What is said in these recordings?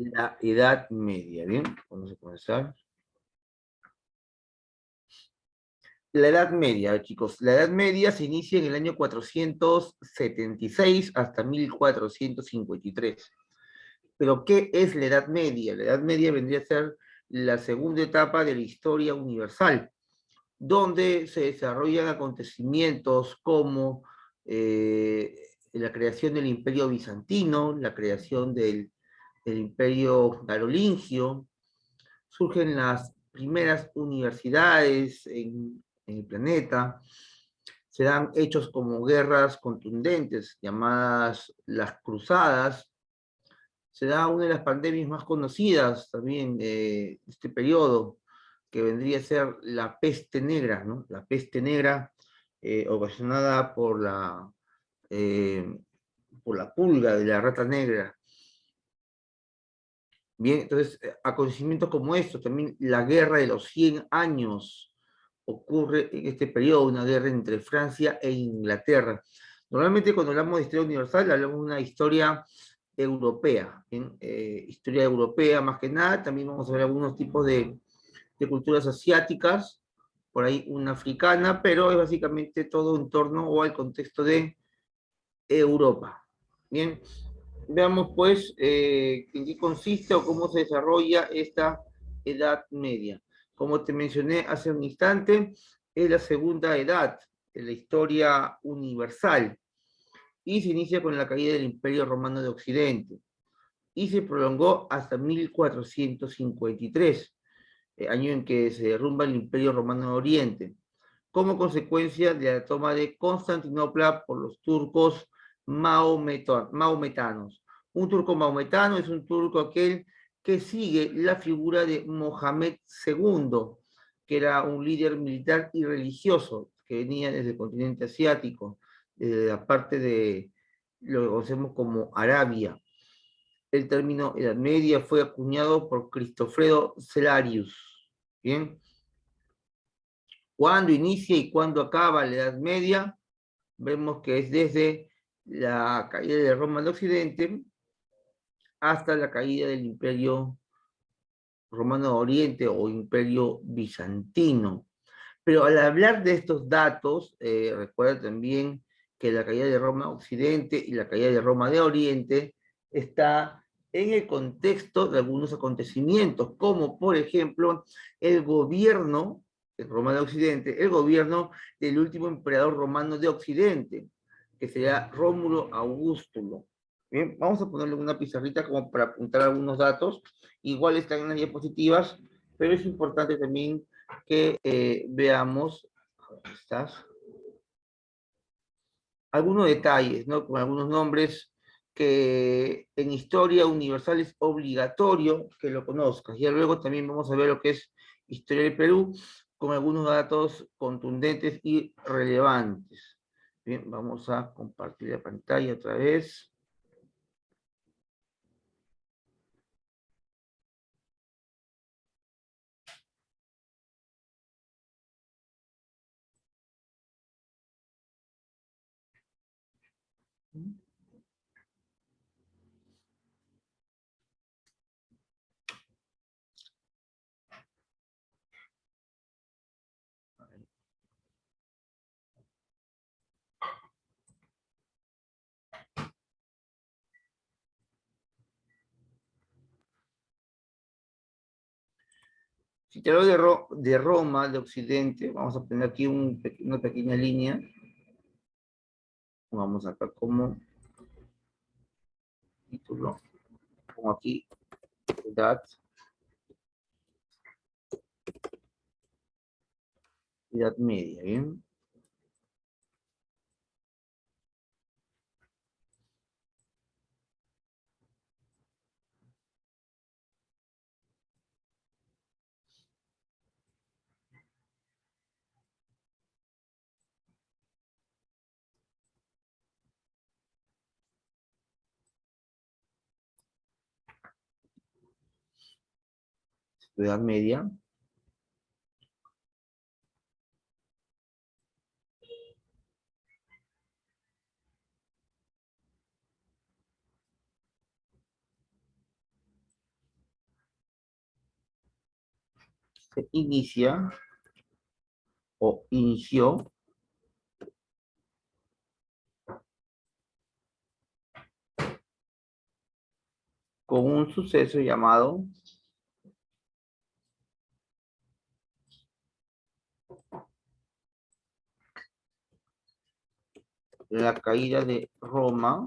La Edad Media, ¿bien? Vamos a comenzar. La Edad Media, chicos. La Edad Media se inicia en el año 476 hasta 1453. Pero, ¿qué es la Edad Media? La Edad Media vendría a ser la segunda etapa de la historia universal, donde se desarrollan acontecimientos como la creación del Imperio Bizantino, la creación del Imperio Carolingio, surgen las primeras universidades en el planeta, se dan hechos como guerras contundentes llamadas las cruzadas, se da una de las pandemias más conocidas también de este periodo, que vendría a ser la peste negra, ¿no? La peste negra ocasionada por la pulga de la rata negra. Bien, entonces, acontecimientos como estos, también la guerra de los 100 años ocurre en este periodo, una guerra entre Francia e Inglaterra. Normalmente cuando hablamos de historia universal, hablamos de una historia europea, ¿bien? Historia europea más que nada, también vamos a ver algunos tipos de culturas asiáticas, por ahí una africana, pero es básicamente todo en torno o al contexto de Europa. Bien, veamos pues en qué consiste o cómo se desarrolla esta Edad Media. Como te mencioné hace un instante, es la segunda edad de la historia universal y se inicia con la caída del Imperio Romano de Occidente y se prolongó hasta 1453, año en que se derrumba el Imperio Romano de Oriente, como consecuencia de la toma de Constantinopla por los turcos maometanos. Un turco maometano es un turco aquel que sigue la figura de Mohamed II, que era un líder militar y religioso que venía desde el continente asiático, desde la parte de lo que conocemos como Arabia. El término Edad Media fue acuñado por Cristofredo Celarius. Bien, ¿cuándo inicia y cuándo acaba la Edad Media? Vemos que es desde la caída de Roma de Occidente hasta la caída del Imperio Romano de Oriente o Imperio Bizantino. Pero al hablar de estos datos, recuerda también que la caída de Roma de Occidente y la caída de Roma de Oriente está en el contexto de algunos acontecimientos, como por ejemplo el gobierno de Roma de Occidente, el gobierno del último emperador romano de Occidente, que sería Rómulo Augustulo. Bien, vamos a ponerle una pizarrita como para apuntar algunos datos. Igual están en las diapositivas, pero es importante también que veamos, ¿estás? Algunos detalles, ¿no? Con algunos nombres que en historia universal es obligatorio que lo conozcas. Y luego también vamos a ver lo que es historia del Perú, con algunos datos contundentes y relevantes. Bien, vamos a compartir la pantalla otra vez. Si te hablo de Roma, de Occidente, vamos a poner aquí una pequeña línea. Vamos acá como título. Pongo aquí edad media, ¿bien? Edad media. se inicia o inició con un suceso llamado la caída de Roma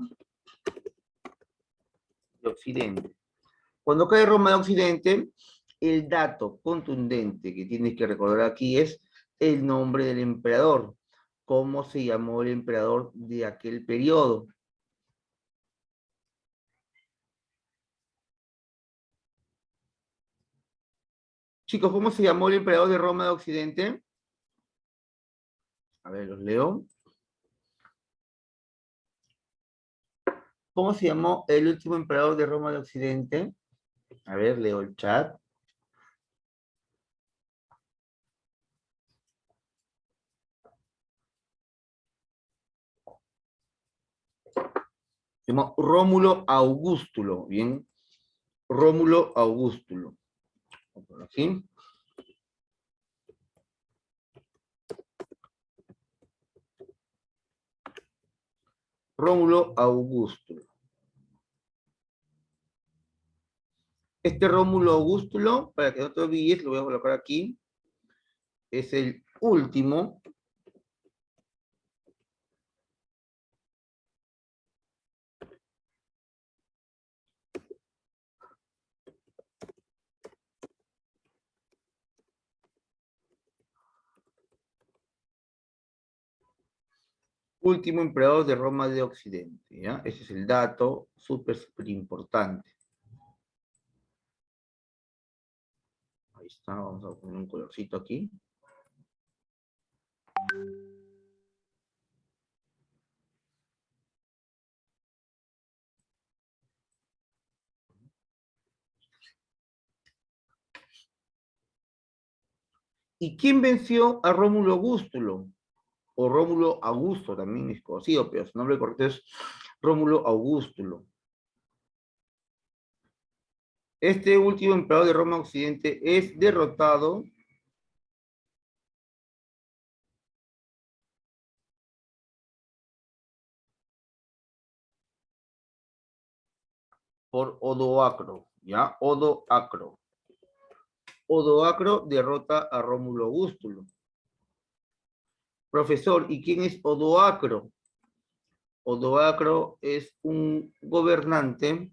de Occidente. Cuando cae Roma de Occidente, el dato contundente que tienes que recordar aquí es el nombre del emperador. ¿Cómo se llamó el emperador de aquel periodo? Chicos, ¿cómo se llamó el emperador de Roma de Occidente? A ver, los leo. ¿Cómo se llamó el último emperador de Roma de Occidente? A ver, leo el chat. Se llamó Rómulo Augustulo, ¿bien? Rómulo Augustulo. Por aquí. Rómulo Augustulo. Este Rómulo Augustulo, para que no te olvides, lo voy a colocar aquí, es el último emperador de Roma de Occidente, ¿ya? Ese es el dato súper importante. Ahí está, vamos a poner un colorcito aquí. ¿Y quién venció a Rómulo Augustulo? O Rómulo Augusto, también es conocido, pero su nombre correcto es Rómulo Augustulo. Este último emperador de Roma Occidente es derrotado por Odoacro, ¿ya? Odoacro. Odoacro derrota a Rómulo Augustulo. Profesor, ¿y quién es Odoacro? Odoacro es un gobernante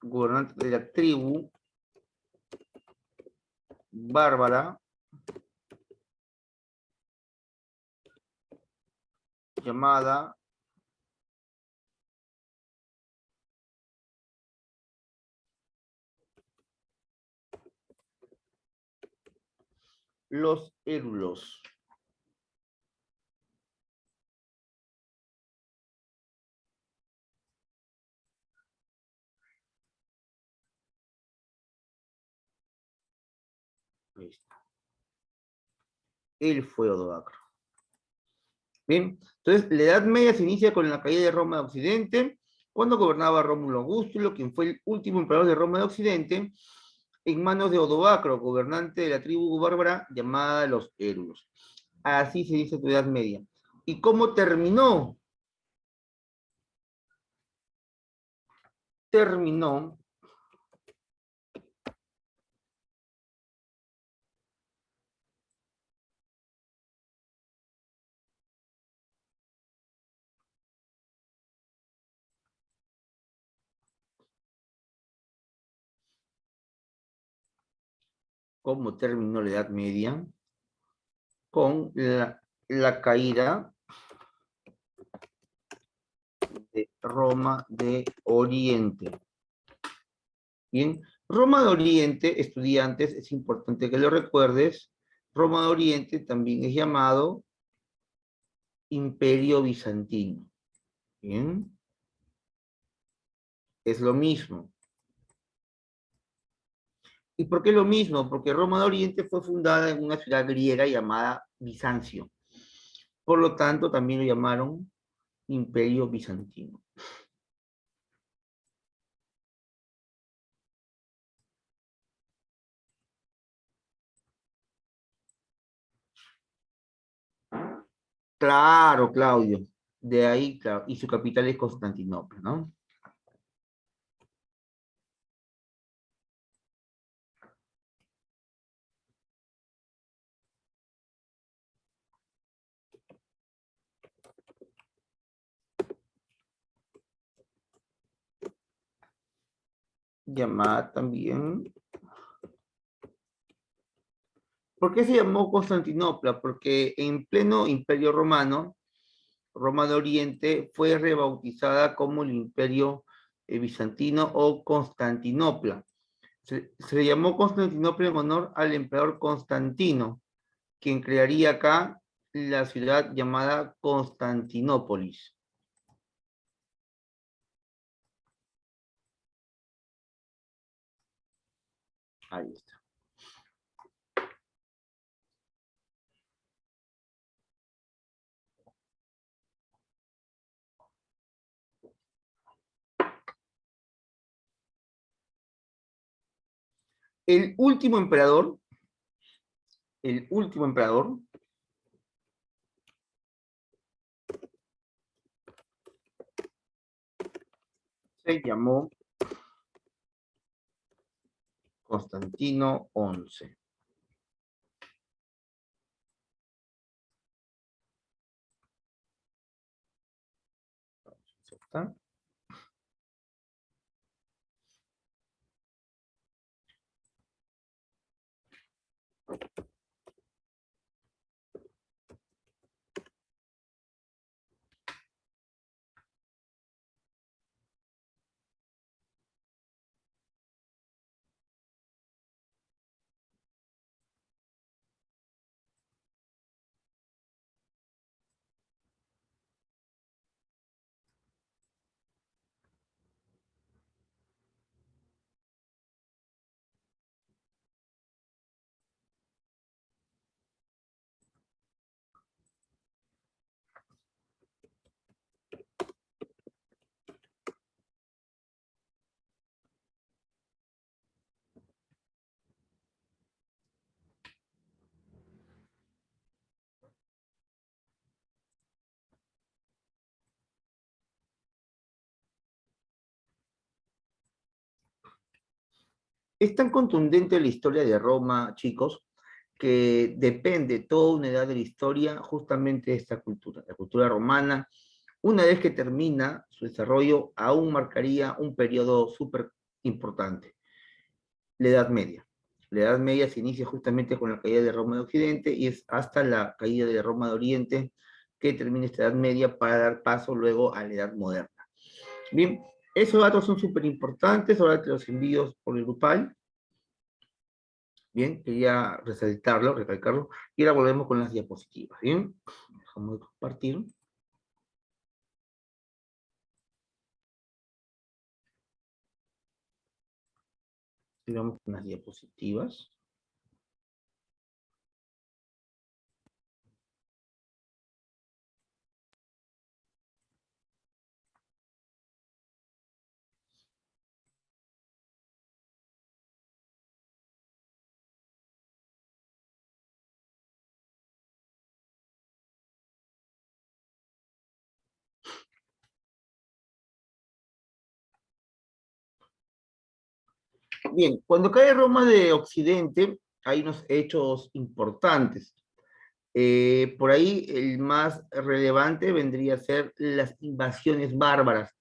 de la tribu bárbara llamada los érulos. Ahí está. Él fue Odoacro. Bien, entonces la Edad Media se inicia con la caída de Roma de Occidente, cuando gobernaba Rómulo Augustulo, quien fue el último emperador de Roma de Occidente, en manos de Odoacro, gobernante de la tribu bárbara llamada los érulos. Así se dice la Edad Media. ¿Y cómo terminó? Terminó ¿cómo terminó la Edad Media? Con la caída de Roma de Oriente. Bien, Roma de Oriente, estudiantes, es importante que lo recuerdes, Roma de Oriente también es llamado Imperio Bizantino. Bien, es lo mismo. ¿Y por qué lo mismo? Porque Roma de Oriente fue fundada en una ciudad griega llamada Bizancio. Por lo tanto, también lo llamaron Imperio Bizantino. Claro, Claudio. De ahí, claro. Y su capital es Constantinopla, ¿no? Llamada también. ¿Por qué se llamó Constantinopla? Porque en pleno Imperio Romano, Roma de Oriente fue rebautizada como el Imperio Bizantino o Constantinopla. Se le llamó Constantinopla en honor al emperador Constantino, quien crearía acá la ciudad llamada Constantinópolis. Ahí está. El último emperador, el último emperador se llamó Constantino XI. ¿Está? Es tan contundente la historia de Roma, chicos, que depende toda una edad de la historia justamente de esta cultura, la cultura romana. Una vez que termina su desarrollo, aún marcaría un periodo súper importante, la Edad Media. La Edad Media se inicia justamente con la caída de Roma de Occidente y es hasta la caída de Roma de Oriente que termina esta Edad Media para dar paso luego a la Edad Moderna. Bien, esos datos son súper importantes, ahora te los envío por el grupal. Bien, quería resaltarlo, recalcarlo, y ahora volvemos con las diapositivas. Bien, dejamos de compartir. Y vamos con las diapositivas. Bien, cuando cae Roma de Occidente, hay unos hechos importantes. Por ahí el más relevante vendría a ser las invasiones bárbaras.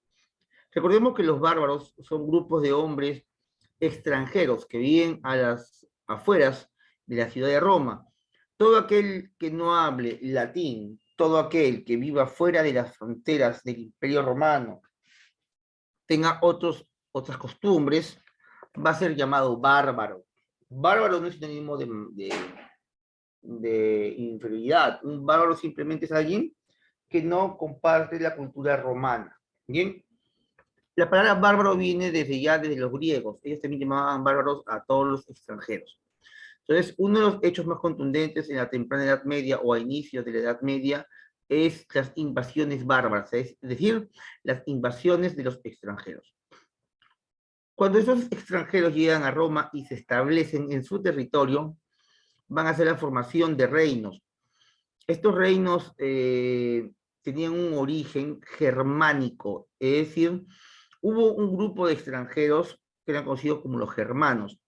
Recordemos que los bárbaros son grupos de hombres extranjeros que viven a las afueras de la ciudad de Roma. Todo aquel que no hable latín, todo aquel que viva fuera de las fronteras del Imperio Romano, tenga otras costumbres, va a ser llamado bárbaro. Bárbaro no es sinónimo de inferioridad. Un bárbaro simplemente es alguien que no comparte la cultura romana. Bien, la palabra bárbaro viene desde los griegos. Ellos también llamaban bárbaros a todos los extranjeros. Entonces, uno de los hechos más contundentes en la temprana Edad Media o a inicios de la Edad Media es las invasiones bárbaras, es decir, las invasiones de los extranjeros. Cuando esos extranjeros llegan a Roma y se establecen en su territorio, van a hacer la formación de reinos. Estos reinos tenían un origen germánico, es decir, hubo un grupo de extranjeros que eran conocidos como los germanos,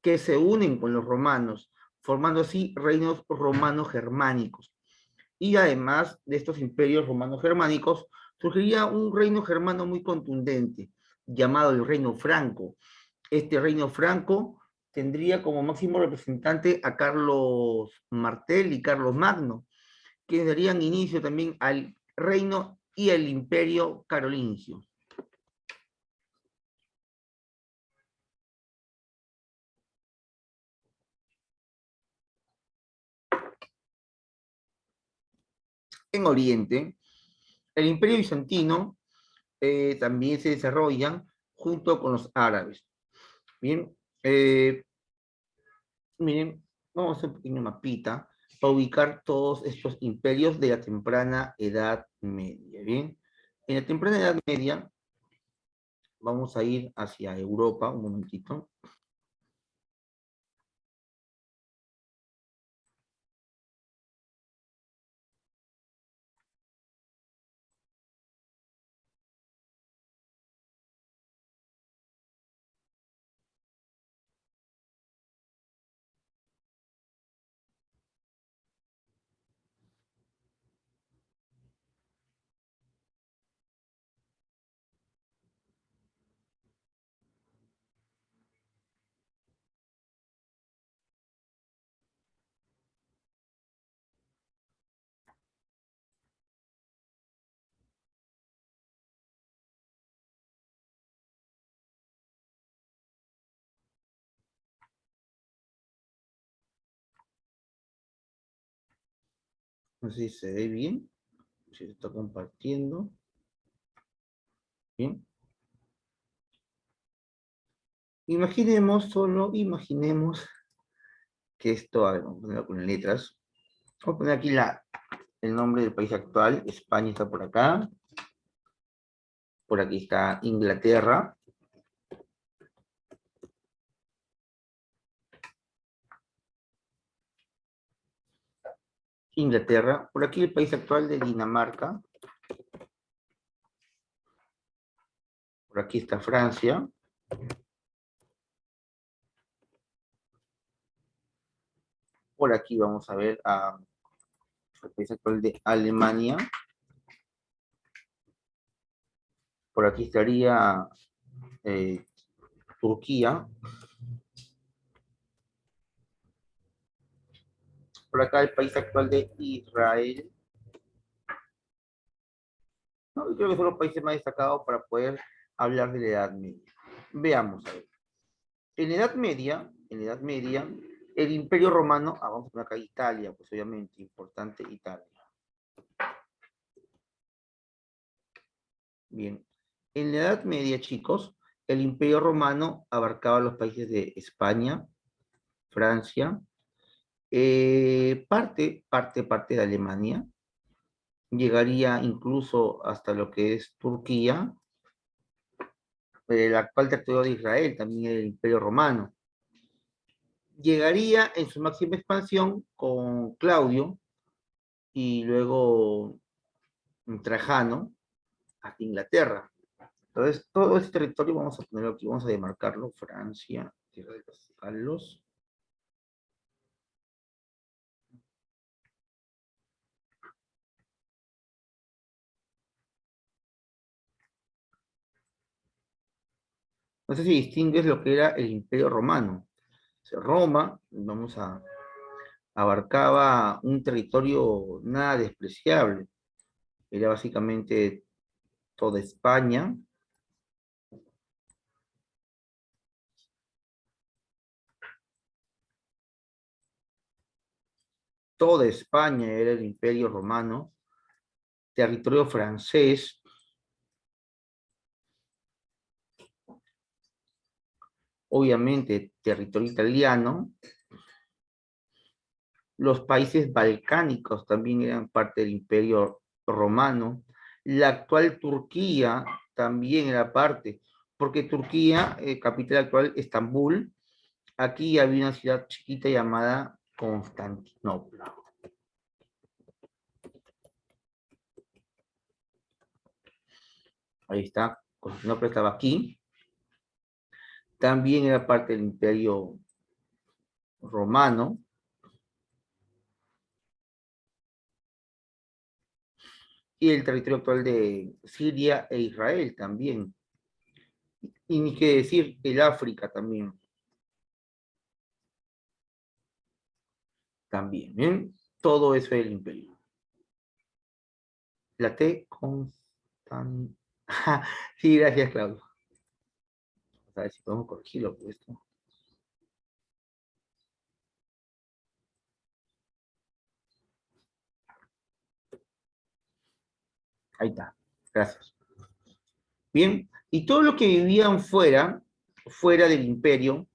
que se unen con los romanos, formando así reinos romano-germánicos. Y además de estos imperios romano-germánicos, surgiría un reino germano muy contundente, llamado el Reino Franco. Este Reino Franco tendría como máximo representante a Carlos Martel y Carlos Magno, que darían inicio también al reino y al imperio carolingio. En Oriente, el imperio bizantino también se desarrolla junto con los árabes. Bien, miren, vamos a hacer un pequeño mapita para ubicar todos estos imperios de la temprana Edad Media. Bien, en la temprana Edad Media vamos a ir hacia Europa, un momentito. No sé si se ve bien, si se está compartiendo. Bien. Imaginemos, solo imaginemos que esto, a ver, vamos a ponerlo con letras. Vamos a poner aquí el nombre del país actual. España está por acá. Por aquí está Inglaterra. Inglaterra. Por aquí el país actual de Dinamarca. Por aquí está Francia. Por aquí vamos a ver el país actual de Alemania. Por aquí estaría Turquía. Por acá el país actual de Israel. ¿No? Y creo que son los países más destacados para poder hablar de la Edad Media. Veamos, a ver. En la Edad Media, el Imperio Romano, vamos a poner acá Italia, pues obviamente, importante Italia. Bien, en la Edad Media, chicos, el Imperio Romano abarcaba los países de España, Francia, parte de Alemania, llegaría incluso hasta lo que es Turquía, el actual territorio de Israel, también el Imperio Romano. Llegaría en su máxima expansión con Claudio y luego Trajano hasta Inglaterra. Entonces, todo este territorio vamos a ponerlo aquí, vamos a demarcarlo, Francia, Tierra de los Galos. No sé si distingues lo que era el Imperio Romano. O sea, Roma, abarcaba un territorio nada despreciable. Era básicamente toda España, toda España era el Imperio Romano, territorio francés, obviamente territorio italiano, los países balcánicos también eran parte del Imperio Romano, la actual Turquía también era parte, porque Turquía, capital actual, Estambul, aquí había una ciudad chiquita llamada Constantinopla. Ahí está, Constantinopla estaba aquí. También era parte del Imperio Romano. Y el territorio actual de Siria e Israel también. Y ni qué decir, el África también. También, ¿bien? Todo eso es el imperio. La T constan... Sí, gracias, Claudio. A ver si podemos corregirlo por esto. Ahí está. Gracias. Bien, y todos los que vivían fuera del imperio,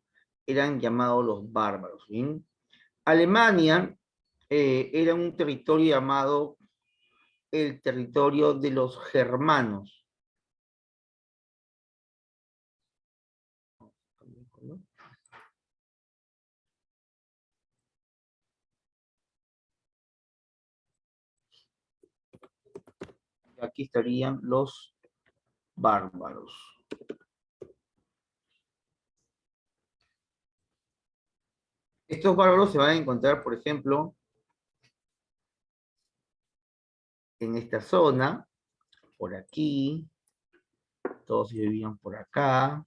eran llamados los bárbaros. ¿Bien? Alemania era un territorio llamado el territorio de los germanos. Aquí estarían los bárbaros. Estos bárbaros se van a encontrar, por ejemplo, en esta zona, por aquí, todos vivían por acá,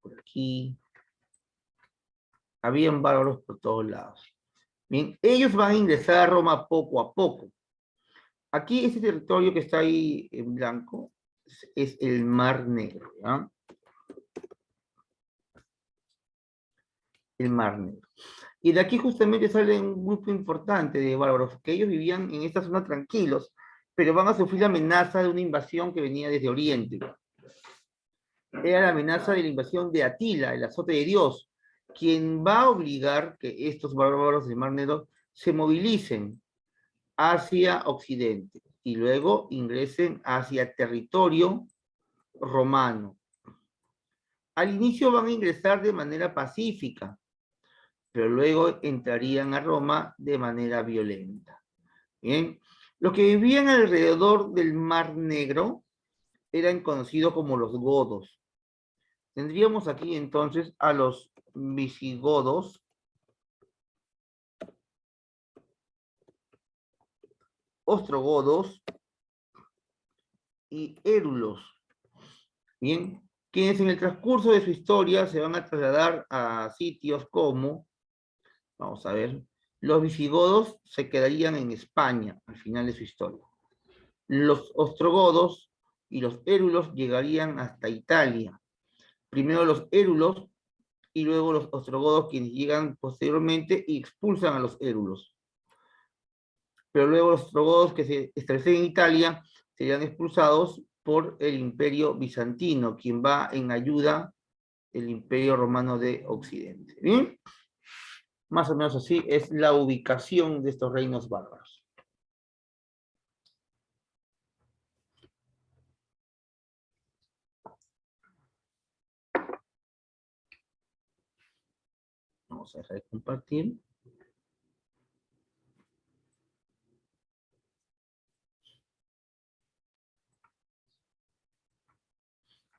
por aquí. Habían bárbaros por todos lados. Bien, ellos van a ingresar a Roma poco a poco. Aquí, este territorio que está ahí en blanco, es el Mar Negro, ¿ya? El Mar Negro. Y de aquí justamente sale un grupo importante de bárbaros, que ellos vivían en esta zona tranquilos, pero van a sufrir la amenaza de una invasión que venía desde Oriente. Era la amenaza de la invasión de Atila, el azote de Dios, quien va a obligar que estos bárbaros del Mar Negro se movilicen hacia Occidente y luego ingresen hacia territorio romano. Al inicio van a ingresar de manera pacífica, pero luego entrarían a Roma de manera violenta. Bien, los que vivían alrededor del Mar Negro eran conocidos como los godos. Tendríamos aquí entonces a los visigodos, ostrogodos y érulos. Bien, quienes en el transcurso de su historia se van a trasladar a sitios como, vamos a ver, los visigodos se quedarían en España al final de su historia. Los ostrogodos y los érulos llegarían hasta Italia. Primero los érulos y luego los ostrogodos, quienes llegan posteriormente y expulsan a los érulos. Pero luego los ostrogodos que se establecen en Italia serían expulsados por el Imperio Bizantino, quien va en ayuda del Imperio Romano de Occidente. ¿Bien? Más o menos así es la ubicación de estos reinos bárbaros. Vamos a dejar de compartir.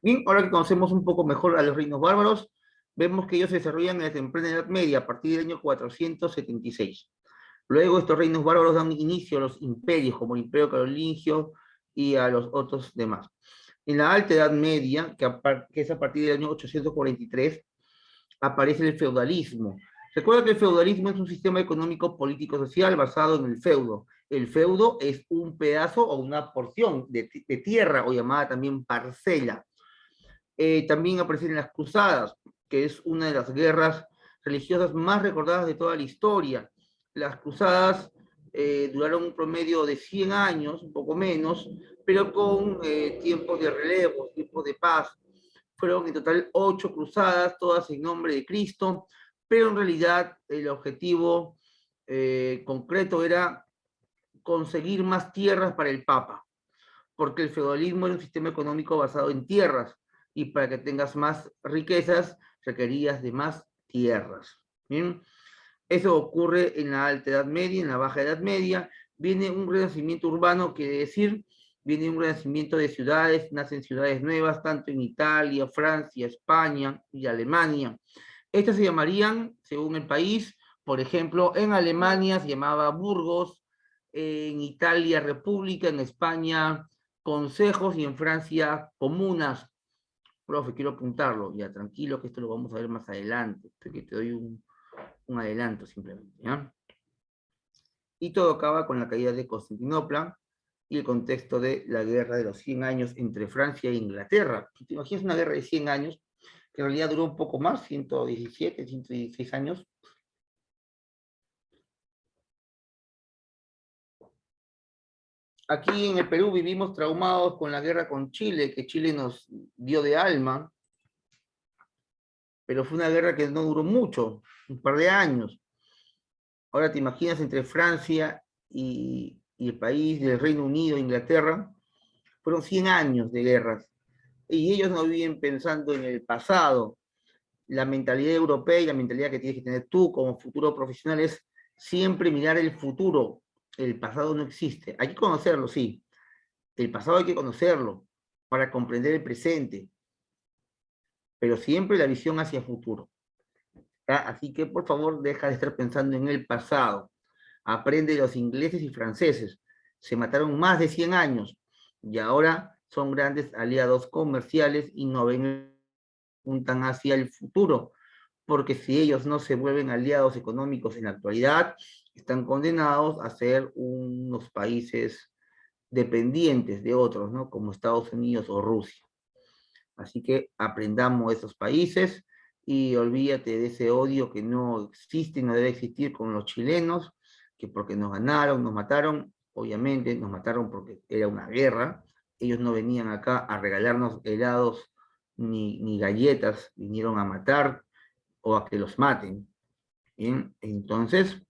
Bien, ahora que conocemos un poco mejor a los reinos bárbaros, vemos que ellos se desarrollan en la temprana Edad Media, a partir del año 476. Luego estos reinos bárbaros dan inicio a los imperios, como el Imperio Carolingio y a los otros demás. En la Alta Edad Media, que es a partir del año 843, aparece el feudalismo. Recuerda que el feudalismo es un sistema económico, político, social basado en el feudo. El feudo es un pedazo o una porción de tierra, o llamada también parcela. También aparecen las cruzadas, que es una de las guerras religiosas más recordadas de toda la historia. Las cruzadas duraron un promedio de 100 años, un poco menos, pero con tiempos de relevo, tiempos de paz. Fueron en total 8 cruzadas, todas en nombre de Cristo, pero en realidad el objetivo concreto era conseguir más tierras para el Papa, porque el feudalismo era un sistema económico basado en tierras, y para que tengas más riquezas requerías de más tierras. ¿Bien? Eso ocurre en la Alta Edad Media, en la Baja Edad Media, viene un renacimiento urbano, quiere decir viene un renacimiento de ciudades, nacen ciudades nuevas, tanto en Italia, Francia, España y Alemania. Estas se llamarían, según el país, por ejemplo, en Alemania se llamaba Burgos, en Italia República, en España consejos y en Francia comunas. Profe, quiero apuntarlo, ya tranquilo que esto lo vamos a ver más adelante, que te doy un adelanto simplemente, ¿ya? Y todo acaba con la caída de Constantinopla y el contexto de la guerra de los 100 años entre Francia e Inglaterra. ¿Te imaginas una guerra de 100 años? Que en realidad duró un poco más, 117, 116 años. Aquí en el Perú vivimos traumados con la guerra con Chile, que Chile nos dio de alma, pero fue una guerra que no duró mucho, un par de años. Ahora te imaginas entre Francia y el país del Reino Unido, Inglaterra, fueron 100 años de guerras. Y ellos no viven pensando en el pasado. La mentalidad europea y la mentalidad que tienes que tener tú como futuro profesional es siempre mirar el futuro. El pasado no existe. Hay que conocerlo, sí. El pasado hay que conocerlo para comprender el presente, pero siempre la visión hacia el futuro. ¿Ya? Así que por favor deja de estar pensando en el pasado. Aprende de los ingleses y franceses. Se mataron más de 100 años y ahora son grandes aliados comerciales y no ven apuntan hacia el futuro, porque si ellos no se vuelven aliados económicos en la actualidad, están condenados a ser unos países dependientes de otros, ¿no? Como Estados Unidos o Rusia. Así que aprendamos de esos países y olvídate de ese odio que no existe y no debe existir con los chilenos, que porque nos ganaron, nos mataron, obviamente nos mataron porque era una guerra, ellos no venían acá a regalarnos helados ni galletas, vinieron a matar o a que los maten. ¿Bien? Entonces,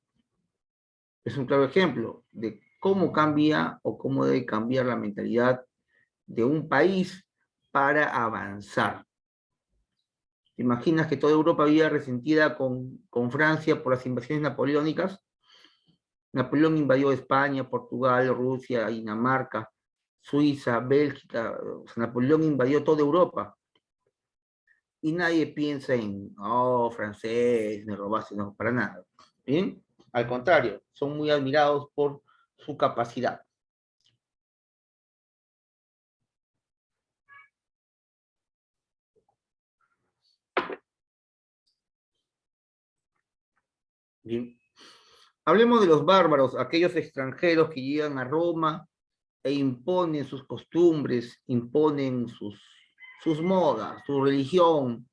es un claro ejemplo de cómo cambia o cómo debe cambiar la mentalidad de un país para avanzar. ¿Te imaginas que toda Europa había resentida con Francia por las invasiones napoleónicas? Napoleón invadió España, Portugal, Rusia, Dinamarca, Suiza, Bélgica. O sea, Napoleón invadió toda Europa. Y nadie piensa en, oh, francés, me robaste, no, para nada. ¿Bien? Al contrario, son muy admirados por su capacidad. Bien. Hablemos de los bárbaros, aquellos extranjeros que llegan a Roma e imponen sus costumbres, imponen sus modas, su religión.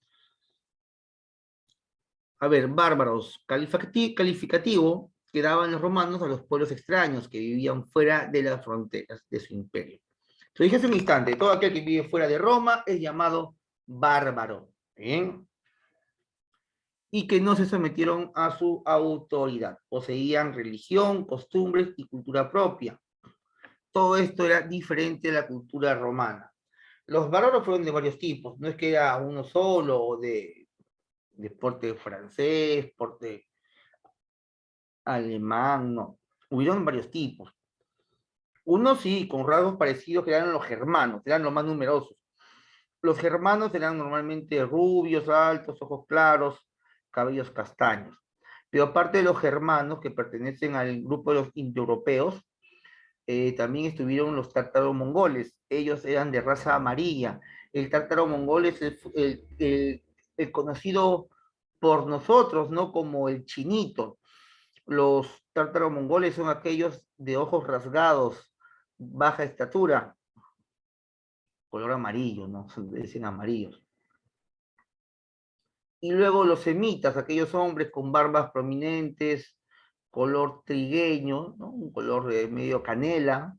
A ver, bárbaros, calificativo que daban los romanos a los pueblos extraños que vivían fuera de las fronteras de su imperio. Lo dije hace un instante, todo aquel que vive fuera de Roma es llamado bárbaro. ¿Bien? Y que no se sometieron a su autoridad. Poseían religión, costumbres y cultura propia. Todo esto era diferente a la cultura romana. Los bárbaros fueron de varios tipos, no es que era uno solo o de porte francés, porte alemán, no. Hubieron varios tipos. Unos sí, con rasgos parecidos que eran los germanos, eran los más numerosos. Los germanos eran normalmente rubios, altos, ojos claros, cabellos castaños. Pero aparte de los germanos, que pertenecen al grupo de los indoeuropeos, también estuvieron los tártaros mongoles. Ellos eran de raza amarilla. El tártaro mongol es el conocido por nosotros, ¿no? Como el chinito. Los tártaros mongoles son aquellos de ojos rasgados, baja estatura, color amarillo, ¿no? Se dicen amarillos. Y luego los semitas, aquellos hombres con barbas prominentes, color trigueño, ¿no? Un color de medio canela.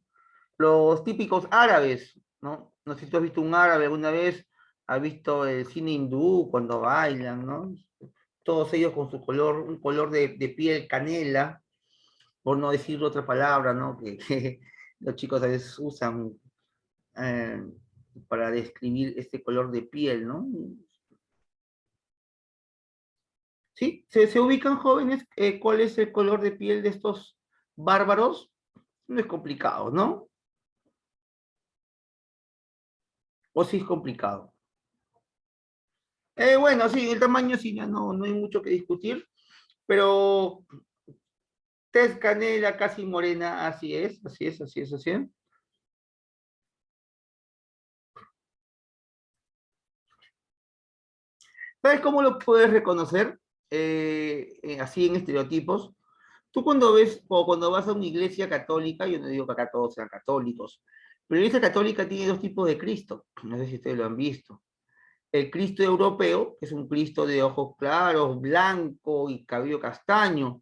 Los típicos árabes, ¿no? No sé si tú has visto un árabe alguna vez, has visto el cine hindú cuando bailan, ¿no? Todos ellos con su color, un color de piel canela, por no decir otra palabra, ¿no? Que los chicos a veces usan eh, para describir este color de piel, ¿no? ¿Sí? ¿Se ubican jóvenes cuál es el color de piel de estos bárbaros? No es complicado, ¿no? o si es complicado. Bueno, sí, el tamaño sí, ya no hay mucho que discutir, pero tez canela casi morena, así es, así es, así es, así es. ¿Sabes cómo lo puedes reconocer? Así en estereotipos. Tú cuando ves o cuando vas a una iglesia católica, yo no digo que acá todos sean católicos, pero la iglesia católica tiene dos tipos de Cristo. No sé si ustedes lo han visto. El Cristo europeo, que es un Cristo de ojos claros, blanco y cabello castaño.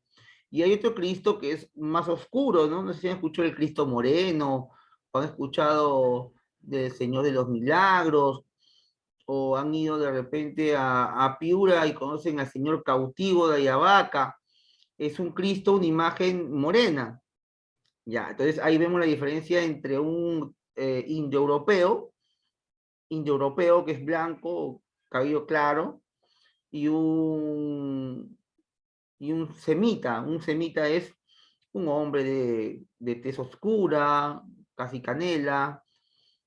Y hay otro Cristo que es más oscuro, ¿no? No sé si han escuchado el Cristo moreno, o han escuchado del Señor de los Milagros, o han ido de repente a Piura y conocen al Señor cautivo de Ayabaca. Es un Cristo, una imagen morena. Ya, entonces ahí vemos la diferencia entre un indoeuropeo que es blanco, cabello claro, y un semita. Un semita es un hombre de tez oscura, casi canela,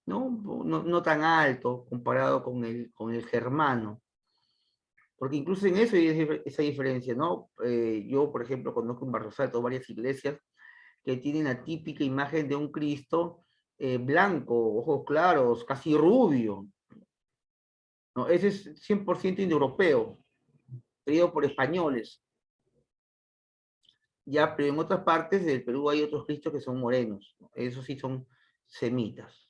¿no? No tan alto comparado con el germano. Porque incluso en eso hay esa diferencia, ¿no? Yo, por ejemplo, conozco en Barrio Salto varias iglesias que tienen la típica imagen de un Cristo blanco, ojos claros, casi rubio, ¿no? Ese es 100% indoeuropeo, traído por españoles. Ya, pero en otras partes del Perú hay otros Cristos que son morenos, ¿no? Esos sí son semitas.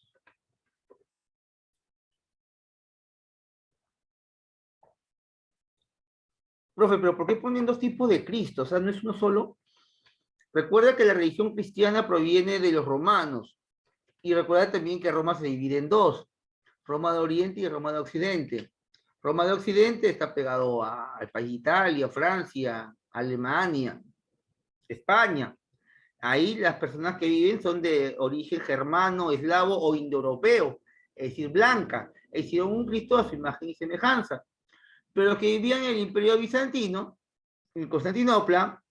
Profe, pero ¿por qué ponen dos tipos de Cristo? O sea, ¿no es uno solo? Recuerda que la religión cristiana proviene de los romanos. Y recuerda también que Roma se divide en dos, Roma de Oriente y Roma de Occidente. Roma de Occidente está pegado al país de Italia, Francia, Alemania, España. Ahí las personas que viven son de origen germano, eslavo o indoeuropeo, es decir, blanca. Hicieron un Cristo a su imagen y semejanza. Pero los que vivían en el Imperio Bizantino, en Constantinopla,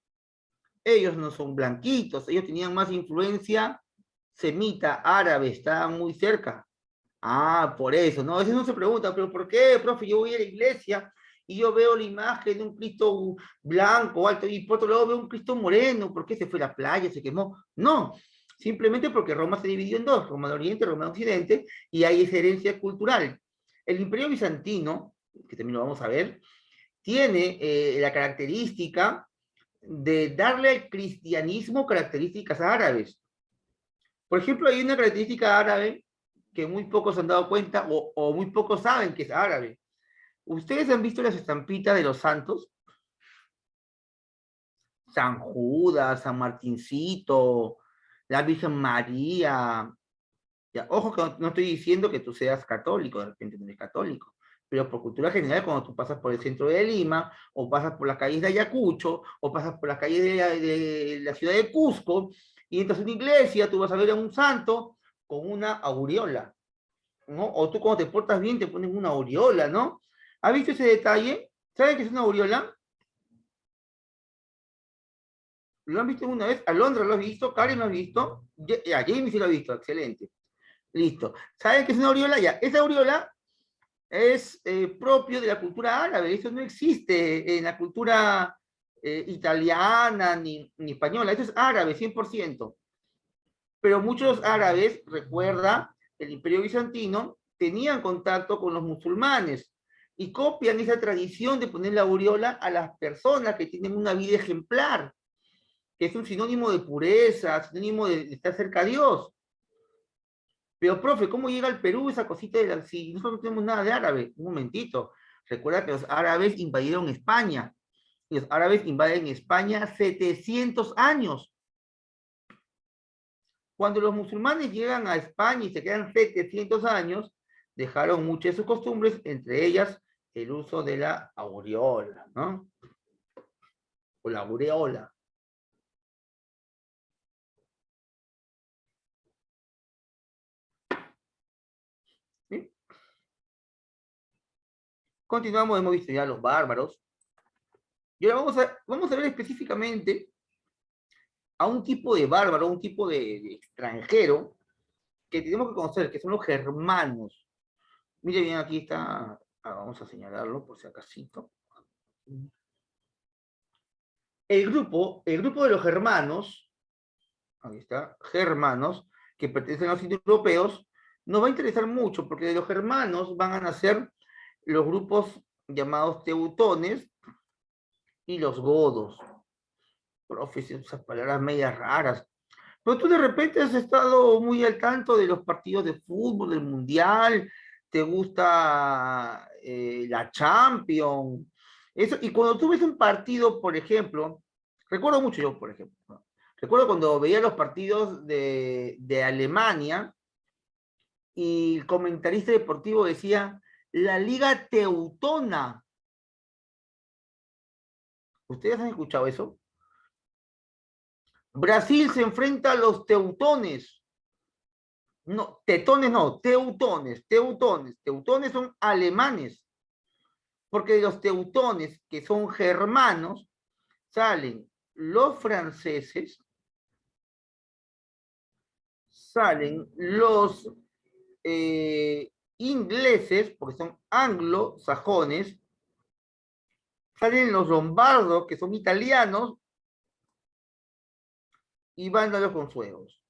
ellos no son blanquitos, ellos tenían más influencia semita, árabe, estaban muy cerca. Ah, por eso, ¿no? A veces no se pregunta, pero ¿por qué, profe? Yo voy a la iglesia y yo veo la imagen de un Cristo blanco, alto, y por otro lado veo un Cristo moreno, ¿por qué se fue a la playa, se quemó? No, simplemente porque Roma se dividió en dos, Roma de Oriente, Roma de Occidente, y hay esa herencia cultural. El Imperio Bizantino, que también lo vamos a ver, tiene la característica de darle al cristianismo características árabes. Por ejemplo, hay una característica árabe que muy pocos han dado cuenta o muy pocos saben que es árabe. ¿Ustedes han visto las estampitas de los santos? San Judas, San Martincito, la Virgen María. Ya, ojo que no estoy diciendo que tú seas católico, de repente no eres católico, pero por cultura general, cuando tú pasas por el centro de Lima, o pasas por las calles de Ayacucho, o pasas por las calles de la ciudad de Cusco, y entras a una iglesia, tú vas a ver a un santo con una aureola, ¿no? O tú cuando te portas bien te ponen una aureola, ¿no? ¿Has visto ese detalle? ¿Saben qué es una aureola? ¿Lo han visto una vez? Alondra lo has visto, Karen lo has visto, ya, Jamie sí lo ha visto, excelente. Listo. ¿Saben qué es una aureola? Ya, esa aureola es propio de la cultura árabe, eso no existe en la cultura italiana ni española, eso es árabe, 100%. Pero muchos árabes, recuerda, el Imperio Bizantino, tenían contacto con los musulmanes y copian esa tradición de poner la aureola a las personas que tienen una vida ejemplar, que es un sinónimo de pureza, sinónimo de estar cerca a Dios. Pero, profe, ¿cómo llega al Perú esa cosita de la... Si nosotros no tenemos nada de árabe? Un momentito. Recuerda que los árabes invadieron España. Y los árabes invaden España 700 años. Cuando los musulmanes llegan a España y se quedan 700 años, dejaron muchas de sus costumbres, entre ellas el uso de la aureola, ¿no? O la aureola. ¿Sí? Continuamos, hemos visto ya los bárbaros. Y ahora vamos a ver específicamente a un tipo de bárbaro, un tipo de extranjero que tenemos que conocer, que son los germanos. Mire bien, aquí está. Vamos a señalarlo por si acaso. El grupo de los germanos, ahí está, germanos, que pertenecen a los indoeuropeos, nos va a interesar mucho, porque de los germanos van a nacer los grupos llamados teutones y los godos. Profe, esas palabras medias raras. Pero tú de repente has estado muy al tanto de los partidos de fútbol, del Mundial, te gusta la Champions. Eso, y cuando tú ves un partido, por ejemplo, recuerdo mucho yo, por ejemplo, ¿no? Recuerdo cuando veía los partidos de Alemania y el comentarista deportivo decía, la Liga Teutona. ¿Ustedes han escuchado eso? Brasil se enfrenta a los teutones. No, tetones no, teutones, teutones. Teutones son alemanes, porque de los teutones, que son germanos, salen los franceses, salen los ingleses, porque son anglosajones, salen los lombardos, que son italianos, y van a los consuegos.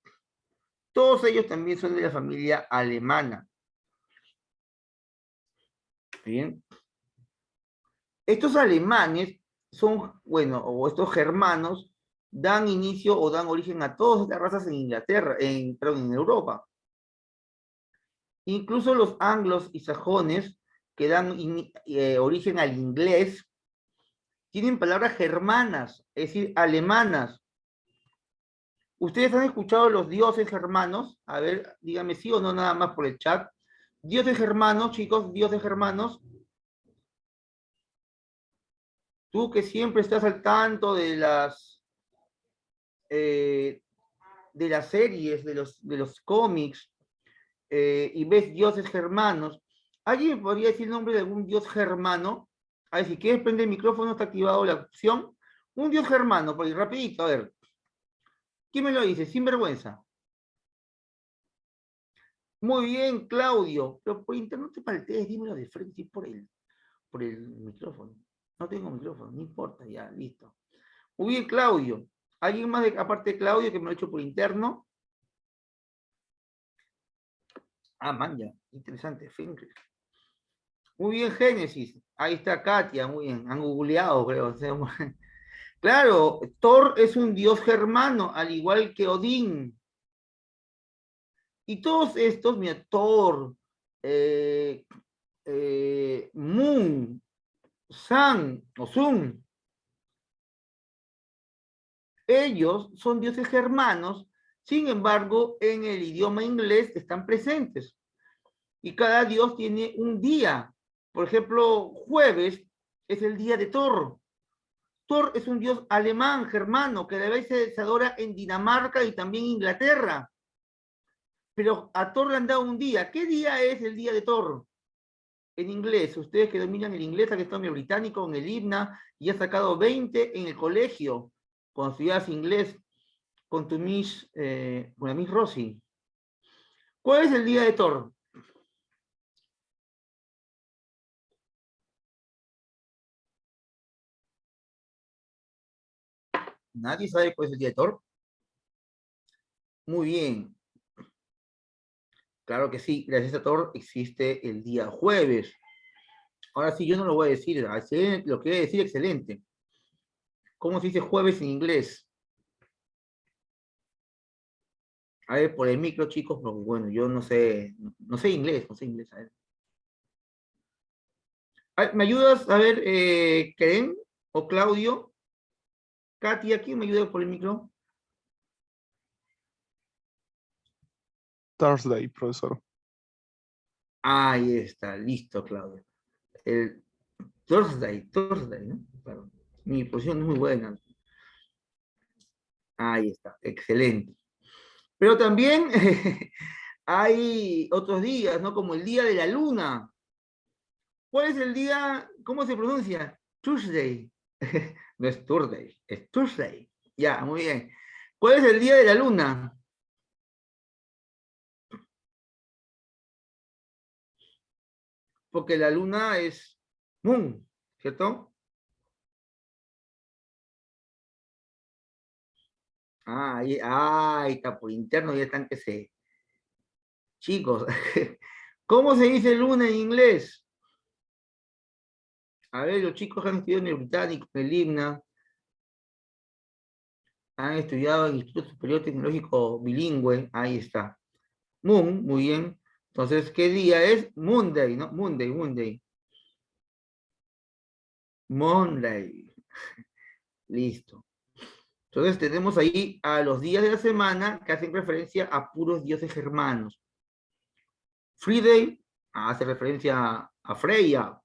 Todos ellos también son de la familia alemana. Bien. Estos alemanes son, bueno, o estos germanos, dan inicio o dan origen a todas estas razas en Inglaterra, perdón, en Europa. Incluso los anglos y sajones, que dan origen al inglés, tienen palabras germanas, es decir, alemanas. ¿Ustedes han escuchado los dioses germanos? A ver, díganme sí o no, nada más por el chat. Dioses germanos, chicos, dioses germanos. Tú que siempre estás al tanto eh, de las series, de los cómics, y ves dioses germanos, ¿alguien podría decir el nombre de algún dios germano? A ver, si quieres prender el micrófono, está activado la opción. Un dios germano, por ahí, rapidito, a ver. ¿Quién me lo dice? Sin vergüenza. Muy bien, Claudio. Pero por internet no te paltees, dímelo de frente y por el micrófono. No tengo micrófono, no importa, ya, listo. Muy bien, Claudio. ¿Alguien más, aparte de Claudio, que me lo ha hecho por interno? Ah, manja, interesante, Fenrir. Muy bien, Génesis. Ahí está Katia, muy bien. Han googleado, creo. Claro, Thor es un dios germano, al igual que Odín. Y todos estos, mira, Thor, eh, Moon, Sun o Sun, ellos son dioses germanos, sin embargo, en el idioma inglés están presentes. Y cada dios tiene un día. Por ejemplo, jueves es el día de Thor. Thor es un dios alemán, germano, que a la vez se adora en Dinamarca y también Inglaterra. Pero a Thor le han dado un día. ¿Qué día es el día de Thor? En inglés, ustedes que dominan el inglés, aquí está mi británico en el himna y ha sacado 20 en el colegio, cuando estudiabas inglés con tu Miss, con la Miss Rossi. ¿Cuál es el día de Thor? ¿Nadie sabe cuál es el día de Thor? Muy bien, claro que sí, gracias a Thor existe el día jueves. Ahora sí, yo no lo voy a decir, lo quiere decir excelente. ¿Cómo se dice jueves en inglés? A ver, por el micro, chicos, porque bueno, yo no sé inglés, no sé inglés. A ver. ¿Me ayudas a ver, Keren o Claudio? Katy, ¿aquí me ayuda por el micro? Thursday, profesor. Ahí está, listo, Claudio. El Thursday, ¿no? Claro. Mi posición no es muy buena. Ahí está, excelente. Pero también hay otros días, ¿no? Como el día de la luna. ¿Cuál es el día? ¿Cómo se pronuncia? Tuesday. No es Thursday, es Tuesday. Ya, muy bien. ¿Cuál es el día de la luna? porque la luna es moon, ¿cierto? Ahí está por interno, ya están que se... Chicos, ¿cómo se dice luna en inglés? A ver, los chicos que han estudiado en el británico, en el IMNA, han estudiado en el Instituto Superior Tecnológico Bilingüe, ahí está. Moon, muy bien. Entonces, ¿qué día es? Monday, ¿no? Monday. Monday. Listo. Entonces tenemos ahí a los días de la semana que hacen referencia a puros dioses germanos. Friday hace referencia a Freya.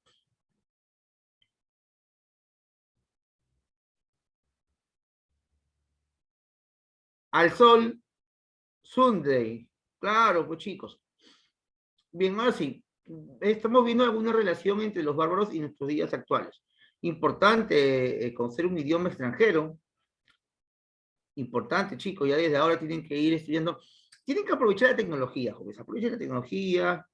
Al sol, Sunday. Claro, pues chicos. Bien, ahora sí. Estamos viendo alguna relación entre los bárbaros y nuestros días actuales. Importante conocer un idioma extranjero. Importante, chicos. Ya desde ahora tienen que ir estudiando. Tienen que aprovechar la tecnología, jóvenes. Aprovechen la tecnología.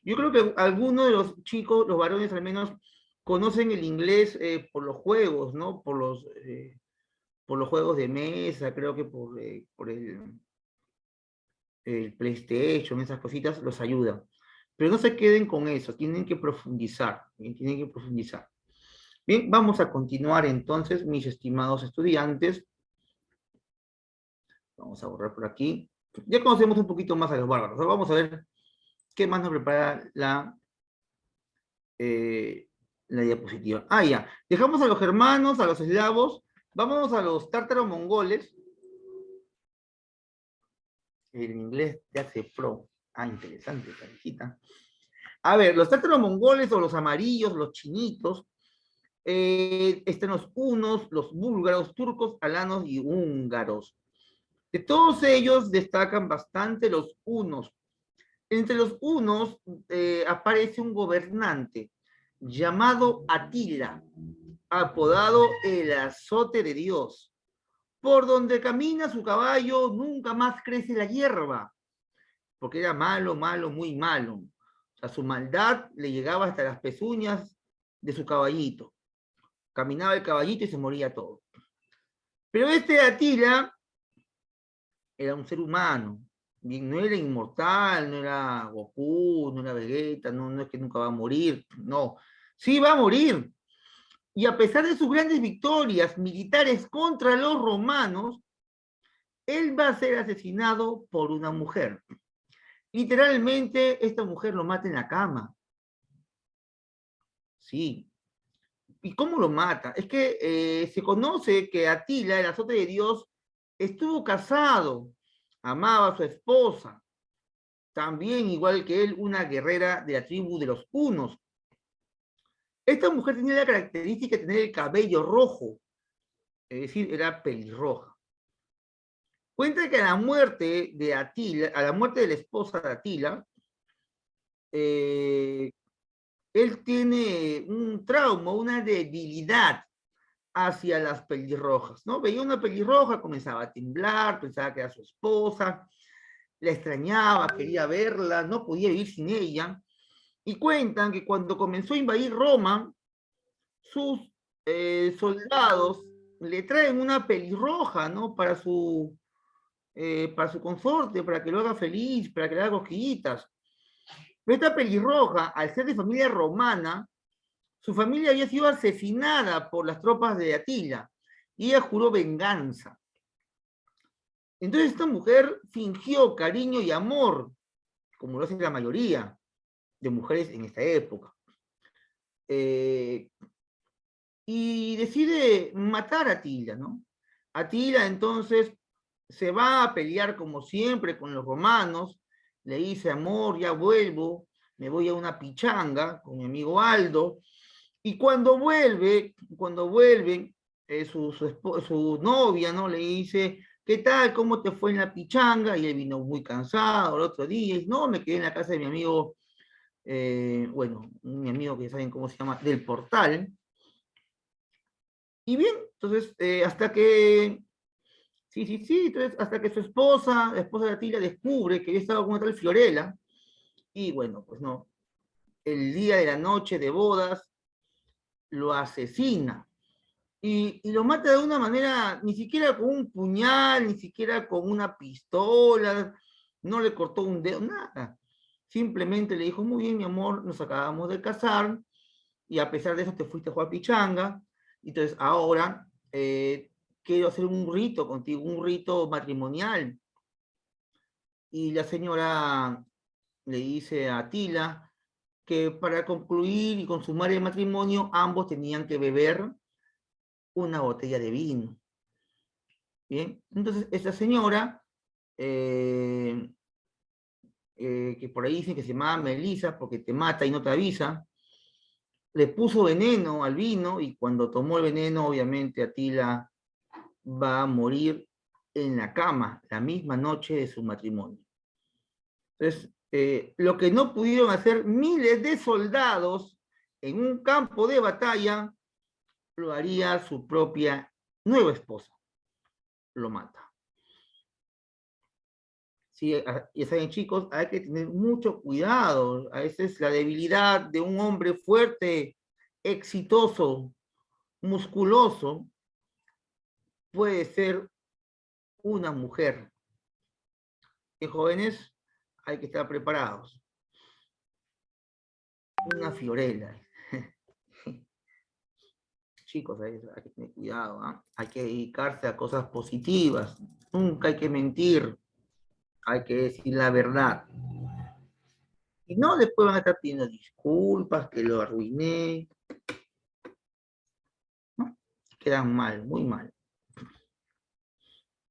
Yo creo que algunos de los chicos, los varones al menos, conocen el inglés por los juegos, ¿no? Por los juegos de mesa, creo que por el PlayStation, esas cositas, los ayuda. Pero no se queden con eso, tienen que profundizar, ¿bien? Tienen que profundizar. Bien, vamos a continuar entonces, mis estimados estudiantes. Vamos a borrar por aquí. Ya conocemos un poquito más a los bárbaros. Ahora vamos a ver qué más nos prepara la diapositiva. Ya. Dejamos a los germanos, a los eslavos. Vámonos a los tártaro-mongoles. En inglés ya se pro. Interesante, carajita. A ver, los tártaro-mongoles o los amarillos, los chinitos, están los hunos, los búlgaros, turcos, alanos y húngaros. De todos ellos destacan bastante los hunos. Entre los hunos aparece un gobernante llamado Atila, apodado el azote de Dios. Por donde camina su caballo nunca más crece la hierba, porque era malo, malo, muy malo. O sea, su maldad le llegaba hasta las pezuñas de su caballito. Caminaba el caballito y se moría todo. Pero este Atila era un ser humano, no era inmortal, no era Goku, no era Vegeta, no es que nunca va a morir, no, sí va a morir. Y a pesar de sus grandes victorias militares contra los romanos, él va a ser asesinado por una mujer. Literalmente, esta mujer lo mata en la cama. Sí. ¿Y cómo lo mata? Es que se conoce que Atila, el azote de Dios, estuvo casado, amaba a su esposa, también, igual que él, una guerrera de la tribu de los hunos. Esta mujer tenía la característica de tener el cabello rojo, es decir, era pelirroja. Cuenta que a la muerte de Atila, a la muerte de la esposa de Atila, él tiene un trauma, una debilidad hacia las pelirrojas, ¿no? Veía una pelirroja, comenzaba a temblar, pensaba que era su esposa, la extrañaba, quería verla, no podía vivir sin ella. Y cuentan que cuando comenzó a invadir Roma, sus soldados le traen una pelirroja, ¿no? Para su consorte, para que lo haga feliz, para que le haga cosquillitas. Pero esta pelirroja, al ser de familia romana, su familia había sido asesinada por las tropas de Atila y ella juró venganza. Entonces esta mujer fingió cariño y amor, como lo hace la mayoría de mujeres en esta época. Y decide matar a Atila, ¿no? Atila entonces se va a pelear como siempre con los romanos, le dice, amor, ya vuelvo, me voy a una pichanga con mi amigo Aldo, y cuando vuelve, su novia, ¿no? Le dice, ¿qué tal? ¿Cómo te fue en la pichanga? Y él vino muy cansado el otro día, y dice, no, me quedé en la casa de mi amigo, bueno, mi amigo que ya saben cómo se llama, del Portal. Y bien, entonces, entonces, hasta que su esposa, la esposa de Atila, descubre que había estado con una tal Fiorella, y bueno, pues no, el día de la noche de bodas, lo asesina. Y lo mata de una manera, ni siquiera con un puñal, ni siquiera con una pistola, no le cortó un dedo, nada. Simplemente le dijo, muy bien, mi amor, nos acabamos de casar, y a pesar de eso te fuiste a jugar pichanga, entonces ahora quiero hacer un rito contigo, un rito matrimonial. Y la señora le dice a Tila que para concluir y consumar el matrimonio, ambos tenían que beber una botella de vino. Bien, entonces esta señora, que por ahí dicen que se llama Melissa porque te mata y no te avisa, le puso veneno al vino y cuando tomó el veneno, obviamente Atila va a morir en la cama la misma noche de su matrimonio. Entonces, lo que no pudieron hacer miles de soldados en un campo de batalla, lo haría su propia nueva esposa. Lo mata. Sí, ya saben, chicos, hay que tener mucho cuidado. A veces la debilidad de un hombre fuerte, exitoso, musculoso, puede ser una mujer. Y jóvenes, hay que estar preparados. Una Fiorella. Chicos, hay que tener cuidado, ¿eh? Hay que dedicarse a cosas positivas. Nunca hay que mentir. Hay que decir la verdad. Y no después van a estar pidiendo disculpas, que lo arruiné. ¿No? Quedan mal, muy mal.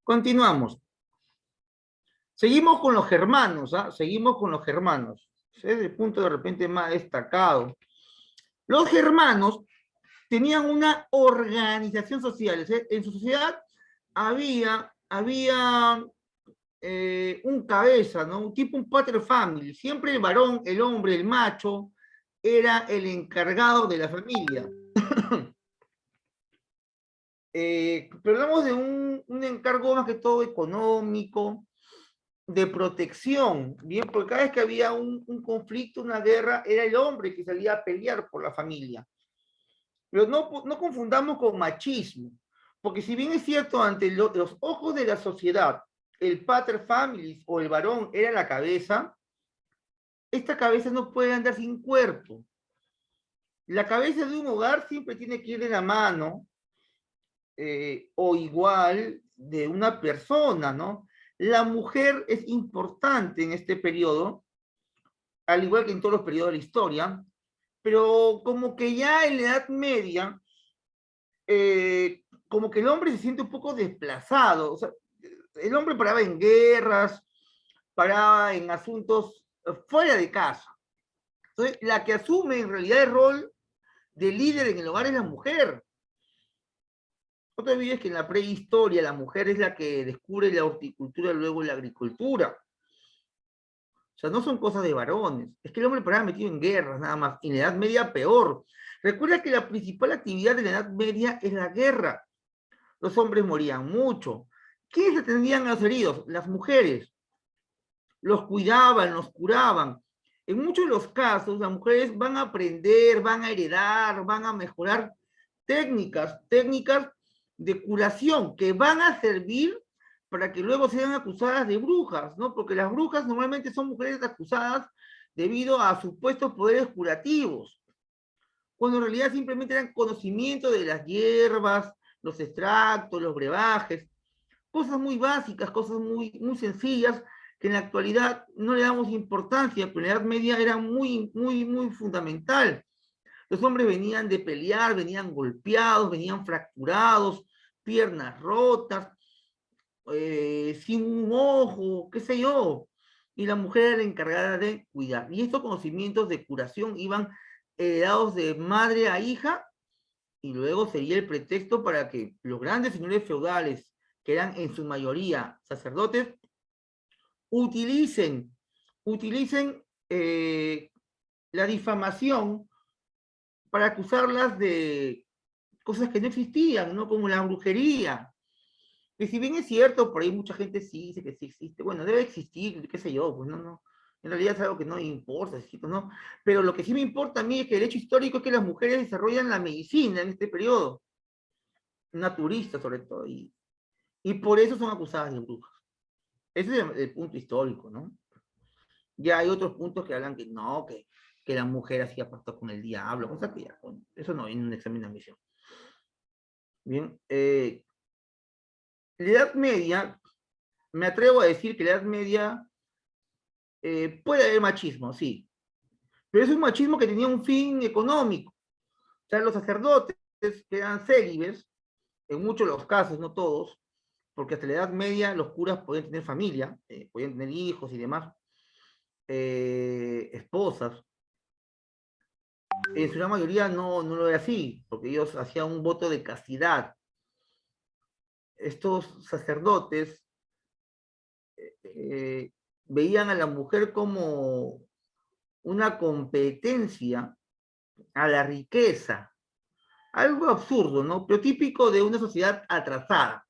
Continuamos. Seguimos con los germanos, ¿ah? Seguimos con los germanos. Ese es el punto de repente más destacado. Los germanos tenían una organización social. En su sociedad había un cabeza, ¿no? Un tipo, un pater family. Siempre el varón, el hombre, el macho, era el encargado de la familia. Pero hablamos de un encargo más que todo económico, de protección, bien, porque cada vez que había un conflicto, una guerra, era el hombre que salía a pelear por la familia. Pero no confundamos con machismo, porque si bien es cierto, ante los ojos de la sociedad, el pater familias o el varón era la cabeza, esta cabeza no puede andar sin cuerpo. La cabeza de un hogar siempre tiene que ir de la mano, o igual de una persona, ¿no? La mujer es importante en este periodo, al igual que en todos los periodos de la historia, pero como que ya en la Edad Media, como que el hombre se siente un poco desplazado. O sea, el hombre paraba en guerras, paraba en asuntos fuera de casa. Entonces, la que asume en realidad el rol de líder en el hogar es la mujer. No te olvides que en la prehistoria la mujer es la que descubre la horticultura y luego la agricultura. O sea, no son cosas de varones. Es que el hombre paraba metido en guerras nada más. Y en la Edad Media peor. Recuerda que la principal actividad de la Edad Media es la guerra. Los hombres morían mucho. ¿Quiénes atendían a los heridos? Las mujeres. Los cuidaban, los curaban. En muchos de los casos, las mujeres van a aprender, van a heredar, van a mejorar técnicas de curación que van a servir para que luego sean acusadas de brujas, ¿no? Porque las brujas normalmente son mujeres acusadas debido a supuestos poderes curativos, cuando en realidad simplemente eran conocimiento de las hierbas, los extractos, los brebajes, cosas muy básicas, cosas muy sencillas, que en la actualidad no le damos importancia, pero en la Edad Media era muy fundamental. Los hombres venían de pelear, venían golpeados, venían fracturados, piernas rotas, sin un ojo, qué sé yo. Y la mujer era la encargada de cuidar. Y estos conocimientos de curación iban heredados de madre a hija, y luego sería el pretexto para que los grandes señores feudales, que eran en su mayoría sacerdotes, utilicen la difamación para acusarlas de cosas que no existían, ¿no? Como la brujería. Que si bien es cierto, por ahí mucha gente sí dice que sí existe, bueno, debe existir, qué sé yo, pues no. En realidad es algo que no me importa, chicos, ¿no? Pero lo que sí me importa a mí es que el hecho histórico es que las mujeres desarrollan la medicina en este periodo, naturista sobre todo, y por eso son acusadas de brujas. Ese es el punto histórico, ¿no? Ya hay otros puntos que hablan que no, que la mujer hacía pacto con el diablo, cosa que ya, bueno, eso no viene en un examen de admisión. Bien, la Edad Media, me atrevo a decir que la Edad Media puede haber machismo, sí, pero es un machismo que tenía un fin económico. O sea, los sacerdotes que eran célibes, en muchos de los casos, no todos, porque hasta la Edad Media los curas podían tener familia, podían tener hijos y demás, esposas. En su gran mayoría no lo era así, porque ellos hacían un voto de castidad. Estos sacerdotes eh, veían a la mujer como una competencia a la riqueza. Algo absurdo, ¿no? Pero típico de una sociedad atrasada.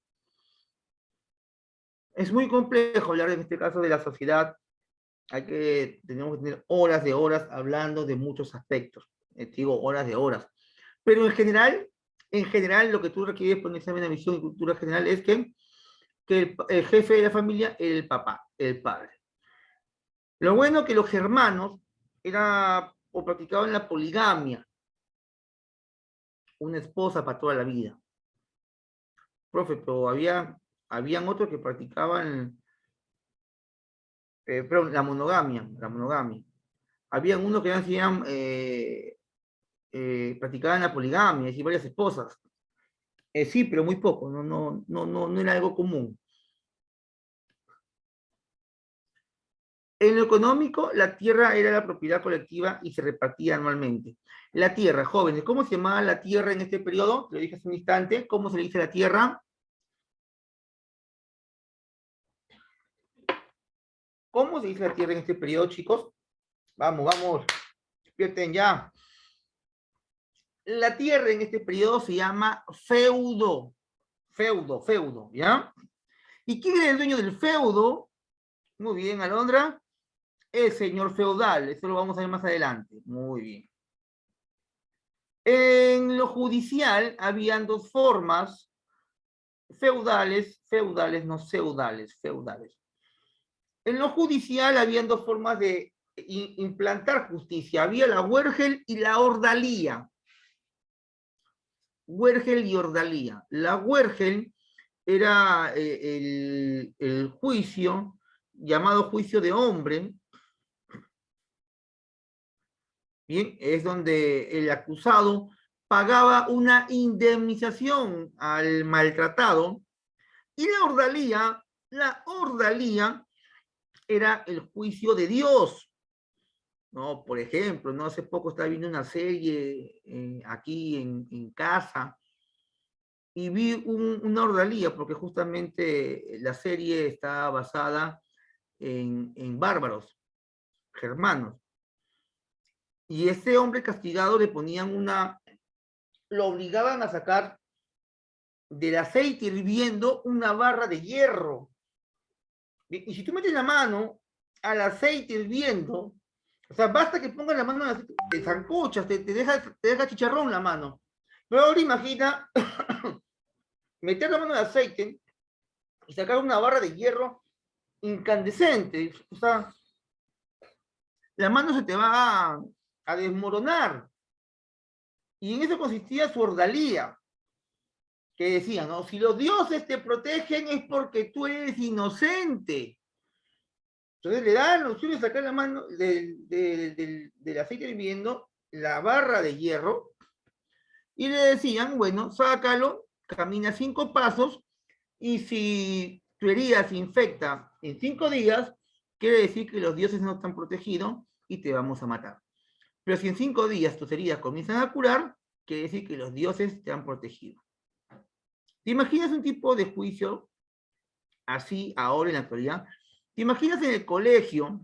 Es muy complejo hablar en este caso de la sociedad. Tenemos que tener horas de horas hablando de muchos aspectos. Digo, horas de horas. Pero en general, lo que tú requieres por un examen de admisión y cultura general es que el jefe de la familia era el papá, el padre. Lo bueno que los germanos era o practicaban la poligamia, una esposa para toda la vida. Profe, pero habían otros que practicaban, perdón, la monogamia. Habían unos que eran, practicaban la poligamia, es decir, varias esposas. Sí, pero muy poco, no era algo común. En lo económico, la tierra era la propiedad colectiva y se repartía anualmente. La tierra, jóvenes, ¿cómo se llamaba la tierra en este periodo? Lo dije hace un instante, ¿cómo se le dice la tierra? ¿Cómo se dice la tierra en este periodo, chicos? Vamos, vamos, despierten ya. La tierra en este periodo se llama feudo. Feudo, ¿ya? ¿Y quién era el dueño del feudo? Muy bien, Alondra. El señor feudal, eso lo vamos a ver más adelante. Muy bien. En lo judicial habían dos formas, feudales, no feudales. En lo judicial habían dos formas de implantar justicia. Había la huergel y la ordalía. Huergel y ordalía. La huergel era el juicio, llamado juicio de hombre. Bien, es donde el acusado pagaba una indemnización al maltratado, y la ordalía era el juicio de Dios, ¿no? Por ejemplo, ¿no? Hace poco estaba viendo una serie aquí en casa y vi una ordalía, porque justamente la serie está basada en bárbaros, germanos. Y ese hombre castigado le ponían lo obligaban a sacar del aceite hirviendo una barra de hierro. Y si tú metes la mano al aceite hirviendo, o sea, basta que pongas la mano al aceite, te zancochas, te deja chicharrón la mano. Pero ahora imagina meter la mano al aceite y sacar una barra de hierro incandescente. O sea, la mano se te va a desmoronar. Y en eso consistía su ordalía, que decía, ¿no? Si los dioses te protegen es porque tú eres inocente. Entonces le dan la opción de sacar la mano del aceite hirviendo, la barra de hierro, y le decían, bueno, sácalo, camina 5 pasos, y si tu herida se infecta en 5 días, quiere decir que los dioses no están protegidos y te vamos a matar. Pero si en 5 días tus heridas comienzan a curar, quiere decir que los dioses te han protegido. ¿Te imaginas un tipo de juicio así ahora en la actualidad? ¿Te imaginas en el colegio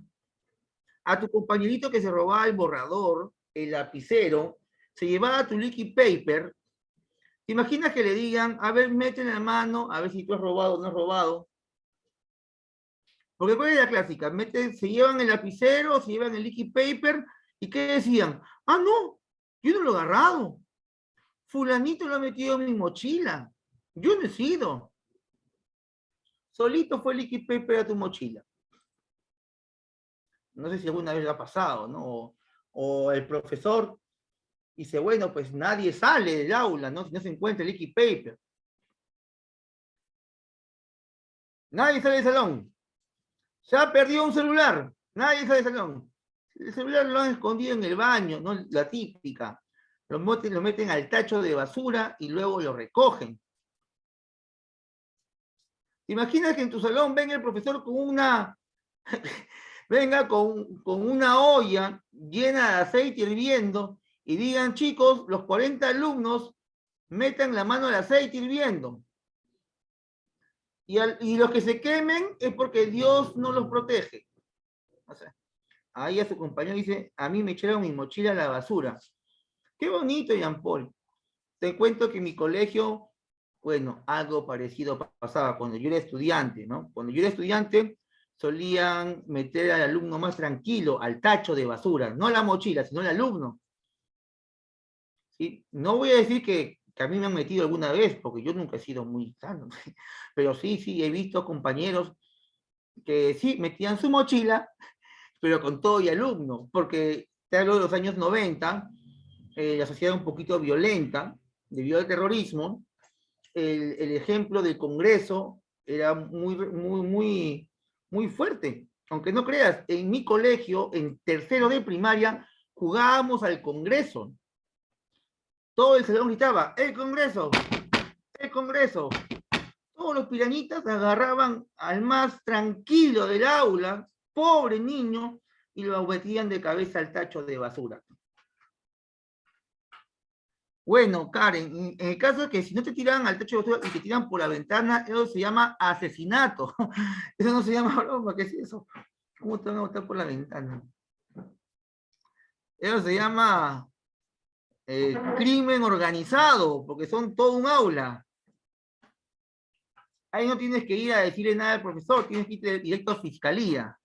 a tu compañerito que se robaba el borrador, el lapicero, se llevaba tu liquid paper? ¿Te imaginas que le digan, a ver, mete en la mano, a ver si tú has robado o no has robado? Porque ¿cuál es la clásica? Se llevan el lapicero, se llevan el liquid paper, ¿y qué decían? Ah, no, yo no lo he agarrado. Fulanito lo ha metido en mi mochila. Yo no he sido. Solito fue el liquid paper a tu mochila. No sé si alguna vez lo ha pasado, ¿no? O el profesor dice, bueno, pues nadie sale del aula, ¿no? Si no se encuentra el liquid paper. Nadie sale del salón. Se ha perdido un celular. Nadie sale del salón. El celular lo han escondido en el baño, ¿no? La típica. Lo meten al tacho de basura y luego lo recogen. ¿Te imaginas que en tu salón venga el profesor con una... venga con una olla llena de aceite hirviendo y digan, chicos, los 40 alumnos metan la mano al aceite hirviendo? Y los que se quemen es porque Dios no los protege. O sea, ahí a su compañero dice, a mí me echaron mi mochila a la basura. Qué bonito, Jean Paul. Te cuento que en mi colegio, bueno, algo parecido pasaba cuando yo era estudiante, ¿no? Cuando yo era estudiante, solían meter al alumno más tranquilo al tacho de basura, no la mochila, sino el alumno. ¿Sí? No voy a decir que a mí me han metido alguna vez, porque yo nunca he sido muy sano, pero sí, he visto compañeros que sí, metían su mochila, pero con todo y alumno, porque te hablo de los años 90, la sociedad un poquito violenta, debido al terrorismo. El ejemplo del Congreso era muy fuerte. Aunque no creas, en mi colegio, en tercero de primaria, jugábamos al Congreso. Todo el salón gritaba, ¡el Congreso! ¡El Congreso! Todos los piranitas agarraban al más tranquilo del aula, pobre niño, y lo metían de cabeza al tacho de basura. Bueno, Karen, en el caso de que si no te tiran al techo de basura y te tiran por la ventana, eso se llama asesinato. Eso no se llama broma, ¿qué es eso? ¿Cómo te van a botar por la ventana? Eso se llama crimen organizado, porque son todo un aula. Ahí no tienes que ir a decirle nada al profesor, tienes que ir directo a fiscalía.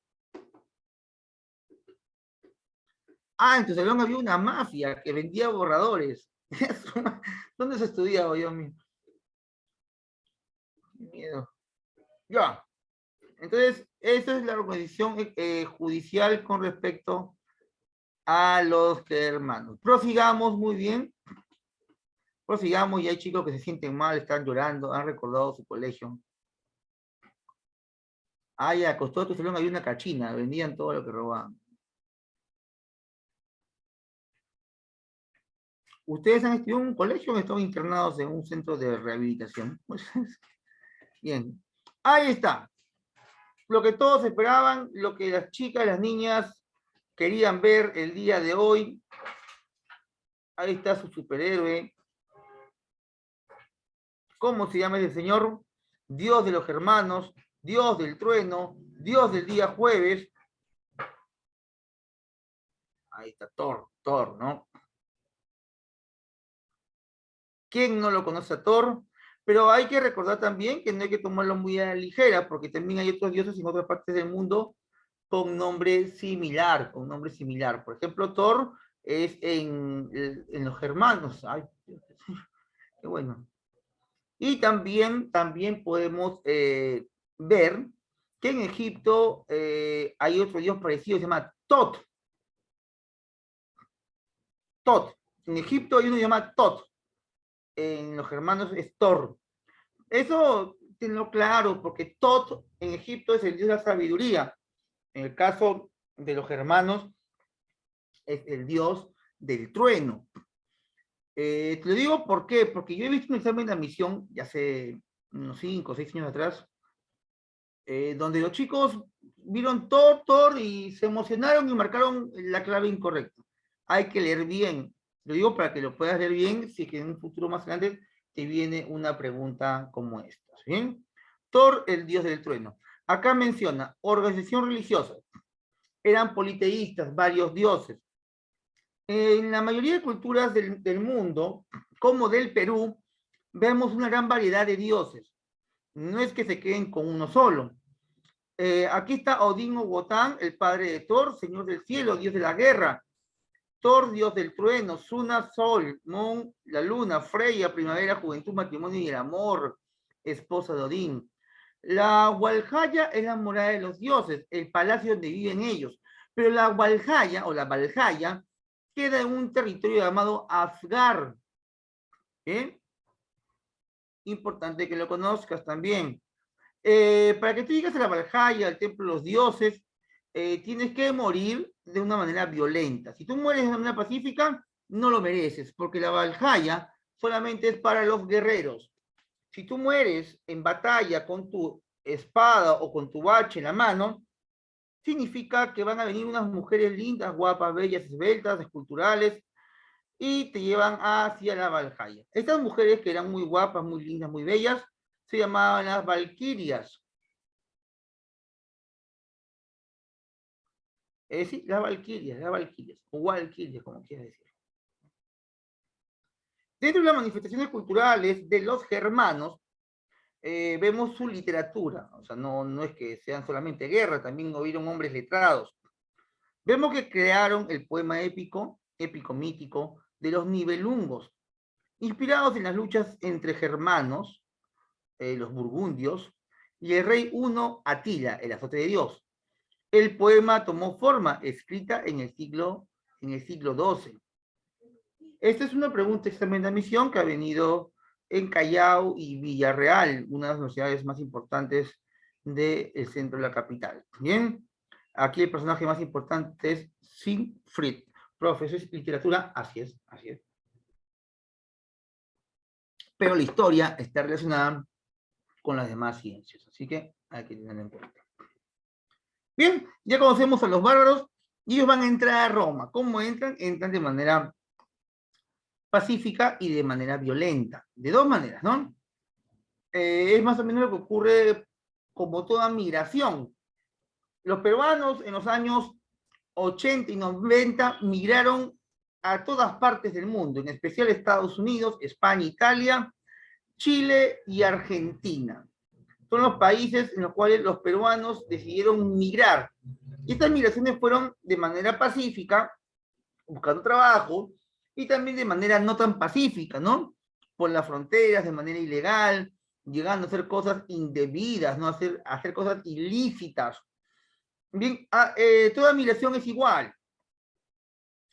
Ah, en tu salón había una mafia que vendía borradores. ¿Dónde se estudiaba, Dios mío? Qué miedo. Ya. Entonces, esa es la organización judicial con respecto a los hermanos. Prosigamos, muy bien. Prosigamos, y hay chicos que se sienten mal, están llorando, han recordado su colegio. Ah, ya, costó a tu salón había una cachina, vendían todo lo que robaban. ¿Ustedes han estudiado en un colegio o están internados en un centro de rehabilitación? Pues, bien. Ahí está. Lo que todos esperaban, lo que las chicas, las niñas querían ver el día de hoy. Ahí está su superhéroe. ¿Cómo se llama ese señor? Dios de los hermanos, Dios del trueno, Dios del día jueves. Ahí está Thor, ¿no? ¿Quién no lo conoce a Thor? Pero hay que recordar también que no hay que tomarlo muy a la ligera, porque también hay otros dioses en otras partes del mundo con nombre similar, Por ejemplo, Thor es en los germanos. Ay, qué bueno. Y también podemos ver que en Egipto hay otro dios parecido, se llama Tot. Tot. En Egipto hay uno que se llama Tot. En los germanos es Thor. Eso tenlo claro, porque Tot en Egipto es el dios de la sabiduría. En el caso de los germanos es el dios del trueno. Te lo digo ¿por qué? Porque yo he visto un examen de admisión ya hace unos 5 o 6 años atrás, donde los chicos vieron Thor y se emocionaron y marcaron la clave incorrecta. Hay que leer bien. Lo digo para que lo puedas leer bien, si es que en un futuro más grande te viene una pregunta como esta. ¿Bien? Thor, el dios del trueno. Acá menciona organización religiosa. Eran politeístas, varios dioses. En la mayoría de culturas del mundo, como del Perú, vemos una gran variedad de dioses. No es que se queden con uno solo. Aquí está Odín o Wotan, el padre de Thor, señor del cielo, dios de la guerra. Thor, dios del trueno. Suna, sol. Mon, la luna. Freya, primavera, juventud, matrimonio y el amor. Esposa de Odín. La Valhalla es la morada de los dioses, el palacio donde viven ellos. Pero la Valhalla, o la Valhalla, queda en un territorio llamado Asgard. ¿Eh? Importante que lo conozcas también. Para que tú llegues a la Valhalla, al templo de los dioses, tienes que morir de una manera violenta. Si tú mueres de una manera pacífica, no lo mereces, porque la Valhalla solamente es para los guerreros. Si tú mueres en batalla con tu espada o con tu bache en la mano, significa que van a venir unas mujeres lindas, guapas, bellas, esbeltas, esculturales, y te llevan hacia la Valhalla. Estas mujeres que eran muy guapas, muy lindas, muy bellas, se llamaban las Valquirias. Sí, las Valquirias, o Valquirias, como quieras decir. Dentro de las manifestaciones culturales de los germanos, vemos su literatura, o sea, no es que sean solamente guerra, también hubieron hombres letrados. Vemos que crearon el poema épico, épico mítico, de los Nibelungos, inspirados en las luchas entre germanos, los burgundios, y el rey Huno Atila, el azote de Dios. El poema tomó forma, escrita en el siglo XII. Esta es una pregunta examen de admisión que ha venido en Callao y Villarreal, una de las universidades más importantes del centro de la capital. Bien, aquí el personaje más importante es Siegfried, profesor de literatura, así es. Pero la historia está relacionada con las demás ciencias, así que hay que tenerlo en cuenta. Bien, ya conocemos a los bárbaros y ellos van a entrar a Roma. ¿Cómo entran? Entran de manera pacífica y de manera violenta. De dos maneras, ¿no? Es más o menos lo que ocurre como toda migración. Los peruanos en los años 80 y 90 migraron a todas partes del mundo, en especial Estados Unidos, España, Italia, Chile y Argentina. Son los países en los cuales los peruanos decidieron migrar. Y estas migraciones fueron de manera pacífica, buscando trabajo, y también de manera no tan pacífica, ¿no? Por las fronteras, de manera ilegal, llegando a hacer cosas indebidas, ¿no? Hacer cosas ilícitas. Bien, toda migración es igual,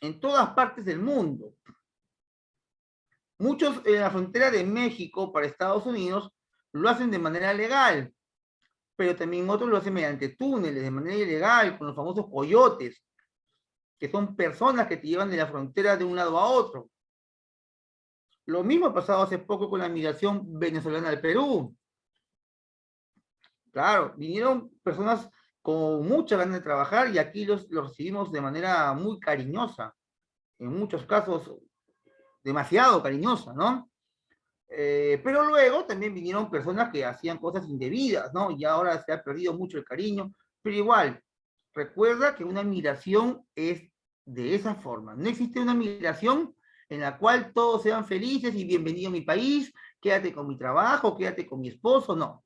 en todas partes del mundo. Muchos en la frontera de México para Estados Unidos lo hacen de manera legal, pero también otros lo hacen mediante túneles, de manera ilegal, con los famosos coyotes, que son personas que te llevan de la frontera de un lado a otro. Lo mismo ha pasado hace poco con la migración venezolana al Perú. Claro, vinieron personas con mucha ganas de trabajar y aquí los recibimos de manera muy cariñosa, en muchos casos demasiado cariñosa, ¿no? Pero luego también vinieron personas que hacían cosas indebidas, ¿no? Y ahora se ha perdido mucho el cariño, pero igual, recuerda que una migración es de esa forma. No existe una migración en la cual todos sean felices y bienvenido a mi país, quédate con mi trabajo, quédate con mi esposo, no.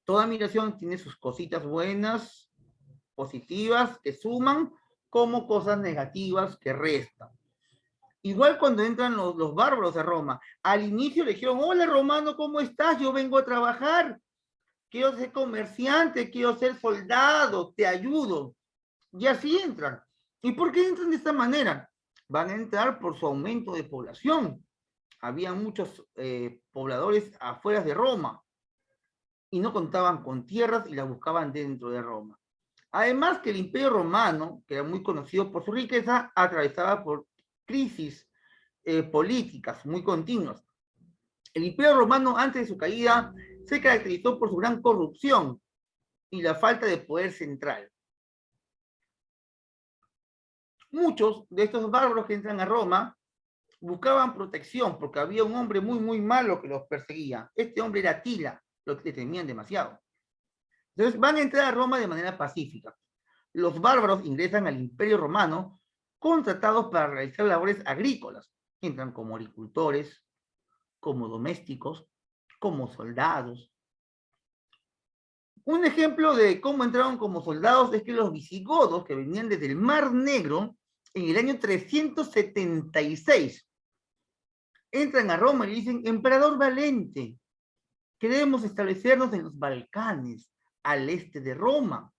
Toda migración tiene sus cositas buenas, positivas, que suman, como cosas negativas que restan. Igual cuando entran los bárbaros a Roma, al inicio le dijeron, hola romano, ¿cómo estás? Yo vengo a trabajar, quiero ser comerciante, quiero ser soldado, te ayudo. Y así entran. ¿Y por qué entran de esta manera? Van a entrar por su aumento de población. Había muchos pobladores afuera de Roma y no contaban con tierras y las buscaban dentro de Roma. Además que el Imperio Romano, que era muy conocido por su riqueza, atravesaba por crisis políticas muy continuas. El Imperio Romano, antes de su caída, se caracterizó por su gran corrupción y la falta de poder central. Muchos de estos bárbaros que entran a Roma buscaban protección porque había un hombre muy, muy malo que los perseguía. Este hombre era Atila, lo que temían demasiado. Entonces van a entrar a Roma de manera pacífica. Los bárbaros ingresan al Imperio Romano contratados para realizar labores agrícolas. Entran como agricultores, como domésticos, como soldados. Un ejemplo de cómo entraron como soldados es que los visigodos, que venían desde el Mar Negro, en el año 376, entran a Roma y le dicen, Emperador Valente, queremos establecernos en los Balcanes, al este de Roma.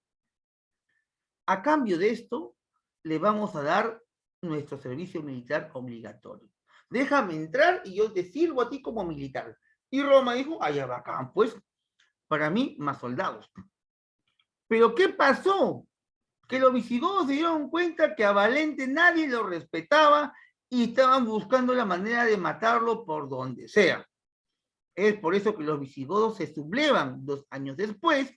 A cambio de esto, le vamos a dar nuestro servicio militar obligatorio. Déjame entrar y yo te sirvo a ti como militar. Y Roma dijo, allá bacán, pues, para mí, más soldados. Pero ¿qué pasó? Que los visigodos se dieron cuenta que a Valente nadie lo respetaba y estaban buscando la manera de matarlo por donde sea. Es por eso que los visigodos se sublevan 2 años después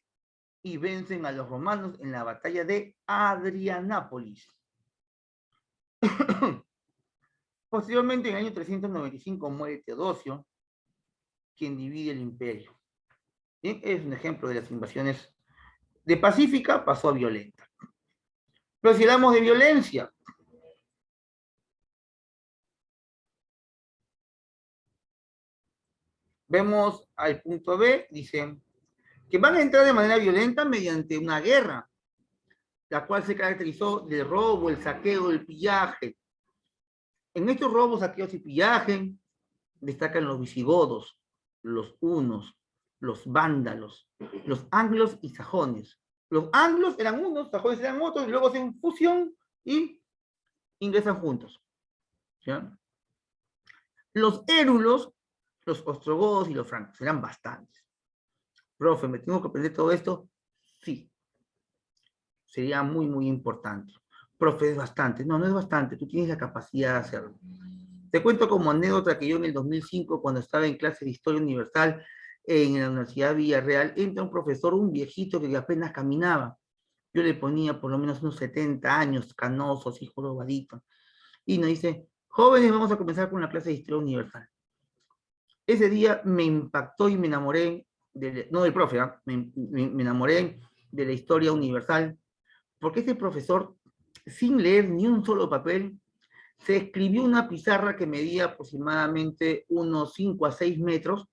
y vencen a los romanos en la batalla de Adrianápolis. Posteriormente, en el año 395, muere Teodosio, quien divide el imperio. ¿Bien? Es un ejemplo de las invasiones de pacífica pasó a violenta. Pero si hablamos de violencia, vemos al punto B, dice que van a entrar de manera violenta mediante una guerra, la cual se caracterizó del robo, el saqueo, el pillaje. En estos robos, saqueos y pillaje destacan los visigodos, los hunos, los vándalos, los anglos y sajones. Los anglos eran unos, sajones eran otros, y luego hacen fusión y ingresan juntos. ¿Ya? Los érulos, los ostrogodos y los francos, eran bastantes. Profe, ¿me tengo que aprender todo esto? Sí. Sería muy, muy importante. Profe, es bastante. No, no es bastante. Tú tienes la capacidad de hacerlo. Te cuento como anécdota que yo en el 2005, cuando estaba en clase de Historia Universal en la Universidad de Villarreal, entra un profesor, un viejito que apenas caminaba. Yo le ponía por lo menos unos 70 años, canoso, así jorobadito. Y nos dice, jóvenes, vamos a comenzar con la clase de Historia Universal. Ese día me impactó y me enamoré, no del profe, ¿eh? me enamoré de la historia universal, porque ese profesor, sin leer ni un solo papel, se escribió una pizarra que medía aproximadamente unos 5 a 6 metros,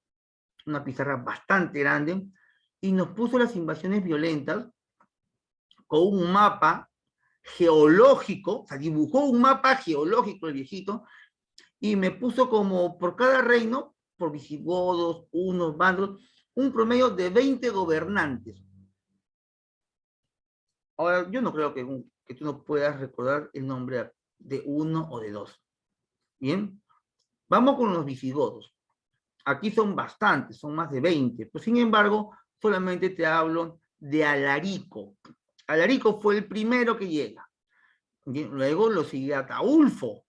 una pizarra bastante grande, y nos puso las invasiones violentas con un mapa geológico, o sea, dibujó un mapa geológico el viejito, y me puso como por cada reino, por visigodos, unos bandos, un promedio de 20 gobernantes. Ahora, yo no creo que tú no puedas recordar el nombre de uno o de dos. Bien, vamos con los visigodos. Aquí son bastantes, son más de 20, pero sin embargo, solamente te hablo de Alarico. Alarico fue el primero que llega. Bien, luego lo sigue Ataulfo.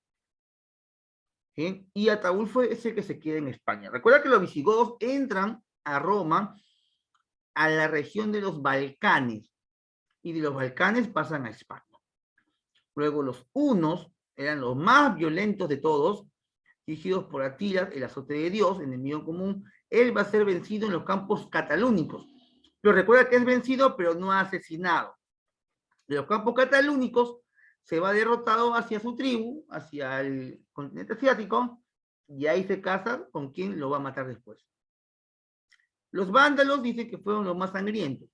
Bien, y Ataulfo es el que se queda en España. Recuerda que los visigodos entran a Roma, a la región de los Balcanes, y de los Balcanes pasan a España. Luego los hunos eran los más violentos de todos, dirigidos por Atila, el azote de Dios, enemigo común. Él va a ser vencido en los campos catalúnicos. Pero recuerda que es vencido, pero no asesinado. De los campos catalúnicos se va derrotado hacia su tribu, hacia el continente asiático, y ahí se casa con quien lo va a matar después. Los vándalos dicen que fueron los más sangrientos.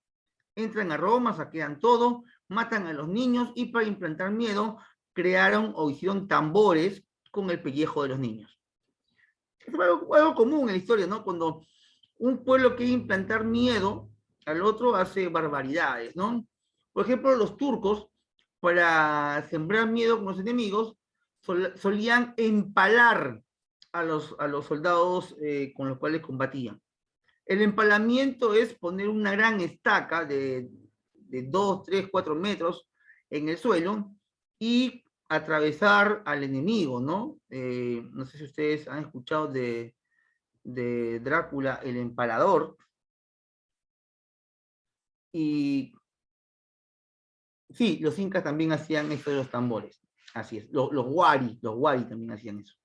Entran a Roma, saquean todo, matan a los niños y para implantar miedo crearon o hicieron tambores con el pellejo de los niños. Es algo común en la historia, ¿no? Cuando un pueblo quiere implantar miedo al otro hace barbaridades, ¿no? Por ejemplo, los turcos, para sembrar miedo con los enemigos, solían empalar a los soldados con los cuales combatían. El empalamiento es poner una gran estaca de 2, 3, 4 metros en el suelo y atravesar al enemigo, ¿no? No sé si ustedes han escuchado de Drácula, el empalador. Y sí, los incas también hacían eso de los tambores. Así es, los wari también hacían eso.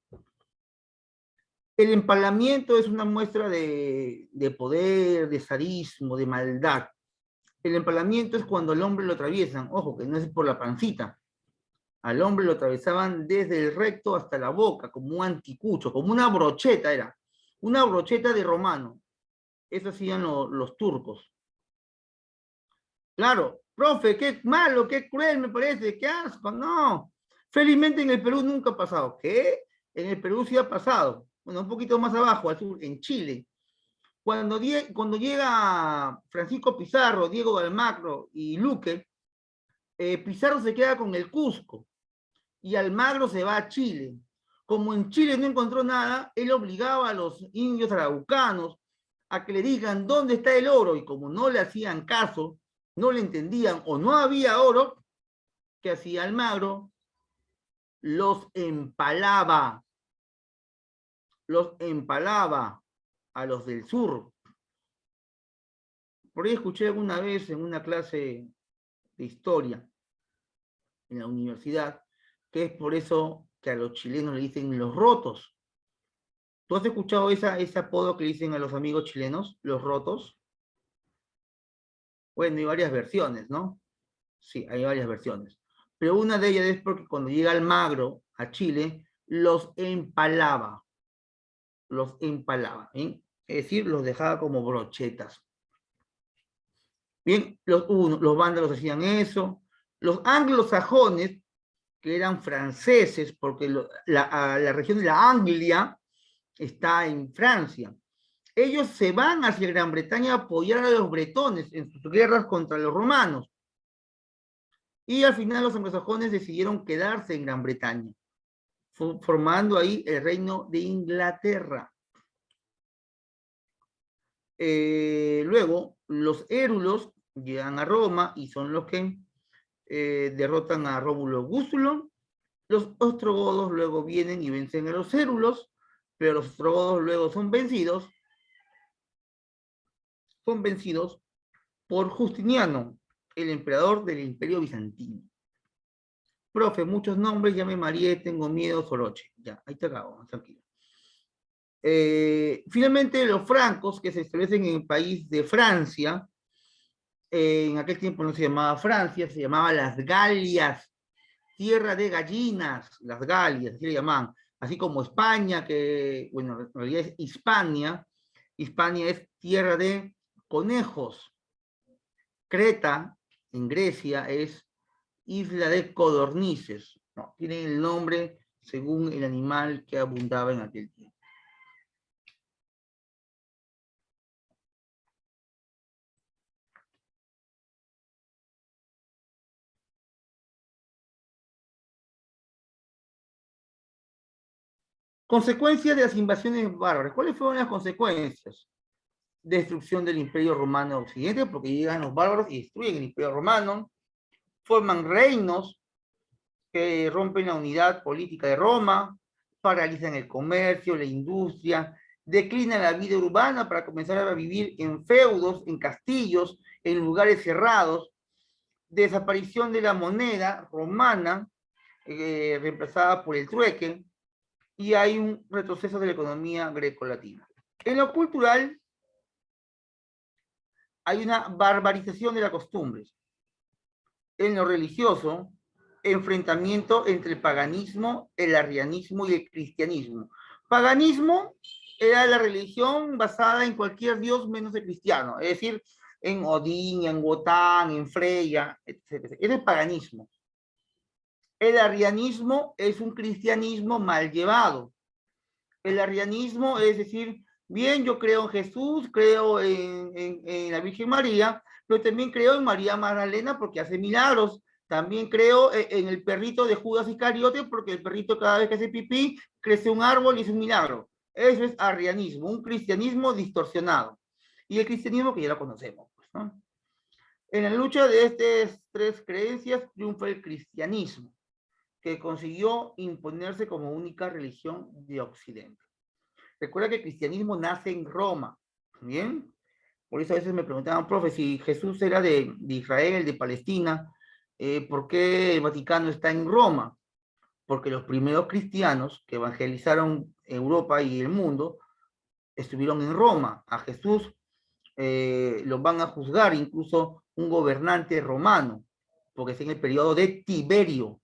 El empalamiento es una muestra de poder, de sadismo, de maldad. El empalamiento es cuando al hombre lo atraviesan, ojo, que no es por la pancita. Al hombre lo atravesaban desde el recto hasta la boca, como un anticucho, como una brocheta era. Una brocheta de romano. Eso hacían los turcos. Claro, profe, qué malo, qué cruel me parece, qué asco, no. Felizmente en el Perú nunca ha pasado. ¿Qué? En el Perú sí ha pasado. Bueno, un poquito más abajo, al sur, en Chile. Cuando llega Francisco Pizarro, Diego de Almagro y Luque, Pizarro se queda con el Cusco y Almagro se va a Chile. Como en Chile no encontró nada, él obligaba a los indios araucanos a que le digan dónde está el oro, y como no le hacían caso, no le entendían o no había oro, ¿qué hacía Almagro? Los empalaba a los del sur. Por ahí escuché alguna vez en una clase de historia en la universidad, que es por eso que a los chilenos le dicen los rotos. ¿Tú has escuchado ese apodo que le dicen a los amigos chilenos, los rotos? Bueno, hay varias versiones, ¿no? Sí, hay varias versiones. Pero una de ellas es porque cuando llega Almagro a Chile, los empalaba, ¿eh? Es decir, los dejaba como brochetas. Bien, los vándalos hacían eso. Los anglosajones, que eran franceses, porque la región de la Anglia está en Francia. Ellos se van hacia Gran Bretaña a apoyar a los bretones en sus guerras contra los romanos. Y al final los anglosajones decidieron quedarse en Gran Bretaña, formando ahí el reino de Inglaterra. Luego, los érulos llegan a Roma y son los que derrotan a Rómulo Augustulo. Los ostrogodos luego vienen y vencen a los érulos, pero los ostrogodos luego son vencidos por Justiniano, el emperador del Imperio Bizantino. Profe, muchos nombres, ya me mareé, tengo miedo, Soroche. Ya, ahí te acabo, tranquilo. Finalmente, los francos, que se establecen en el país de Francia, en aquel tiempo no se llamaba Francia, se llamaba las Galias, tierra de gallinas, las Galias, así le llamaban. Así como España, que, bueno, en realidad es Hispania, Hispania es tierra de conejos. Creta, en Grecia, es isla de codornices. No, tienen el nombre según el animal que abundaba en aquel tiempo. Consecuencias de las invasiones bárbaras. ¿Cuáles fueron las consecuencias? Destrucción del Imperio Romano Occidente, porque llegan los bárbaros y destruyen el Imperio Romano, forman reinos que rompen la unidad política de Roma, paralizan el comercio, la industria, declinan la vida urbana para comenzar a vivir en feudos, en castillos, en lugares cerrados, desaparición de la moneda romana, reemplazada por el trueque, y hay un retroceso de la economía grecolatina. En lo cultural, hay una barbarización de las costumbres. En lo religioso, enfrentamiento entre el paganismo, el arrianismo y el cristianismo. Paganismo era la religión basada en cualquier dios menos el cristiano, es decir, en Odín, en Wotan, en Freya, etc. Es el paganismo. El arrianismo es un cristianismo mal llevado. El arrianismo es decir, bien, yo creo en Jesús, creo en la Virgen María, pero también creo en María Magdalena porque hace milagros. También creo en el perrito de Judas Iscariote porque el perrito cada vez que hace pipí crece un árbol y es un milagro. Eso es arrianismo, un cristianismo distorsionado. Y el cristianismo que ya lo conocemos, pues, ¿no? En la lucha de estas tres creencias triunfa el cristianismo, que consiguió imponerse como única religión de Occidente. Recuerda que el cristianismo nace en Roma, ¿bien? Por eso a veces me preguntaban, profe, si Jesús era de Israel, de Palestina, ¿por qué el Vaticano está en Roma? Porque los primeros cristianos que evangelizaron Europa y el mundo estuvieron en Roma. A Jesús los van a juzgar incluso un gobernante romano, porque es en el periodo de Tiberio,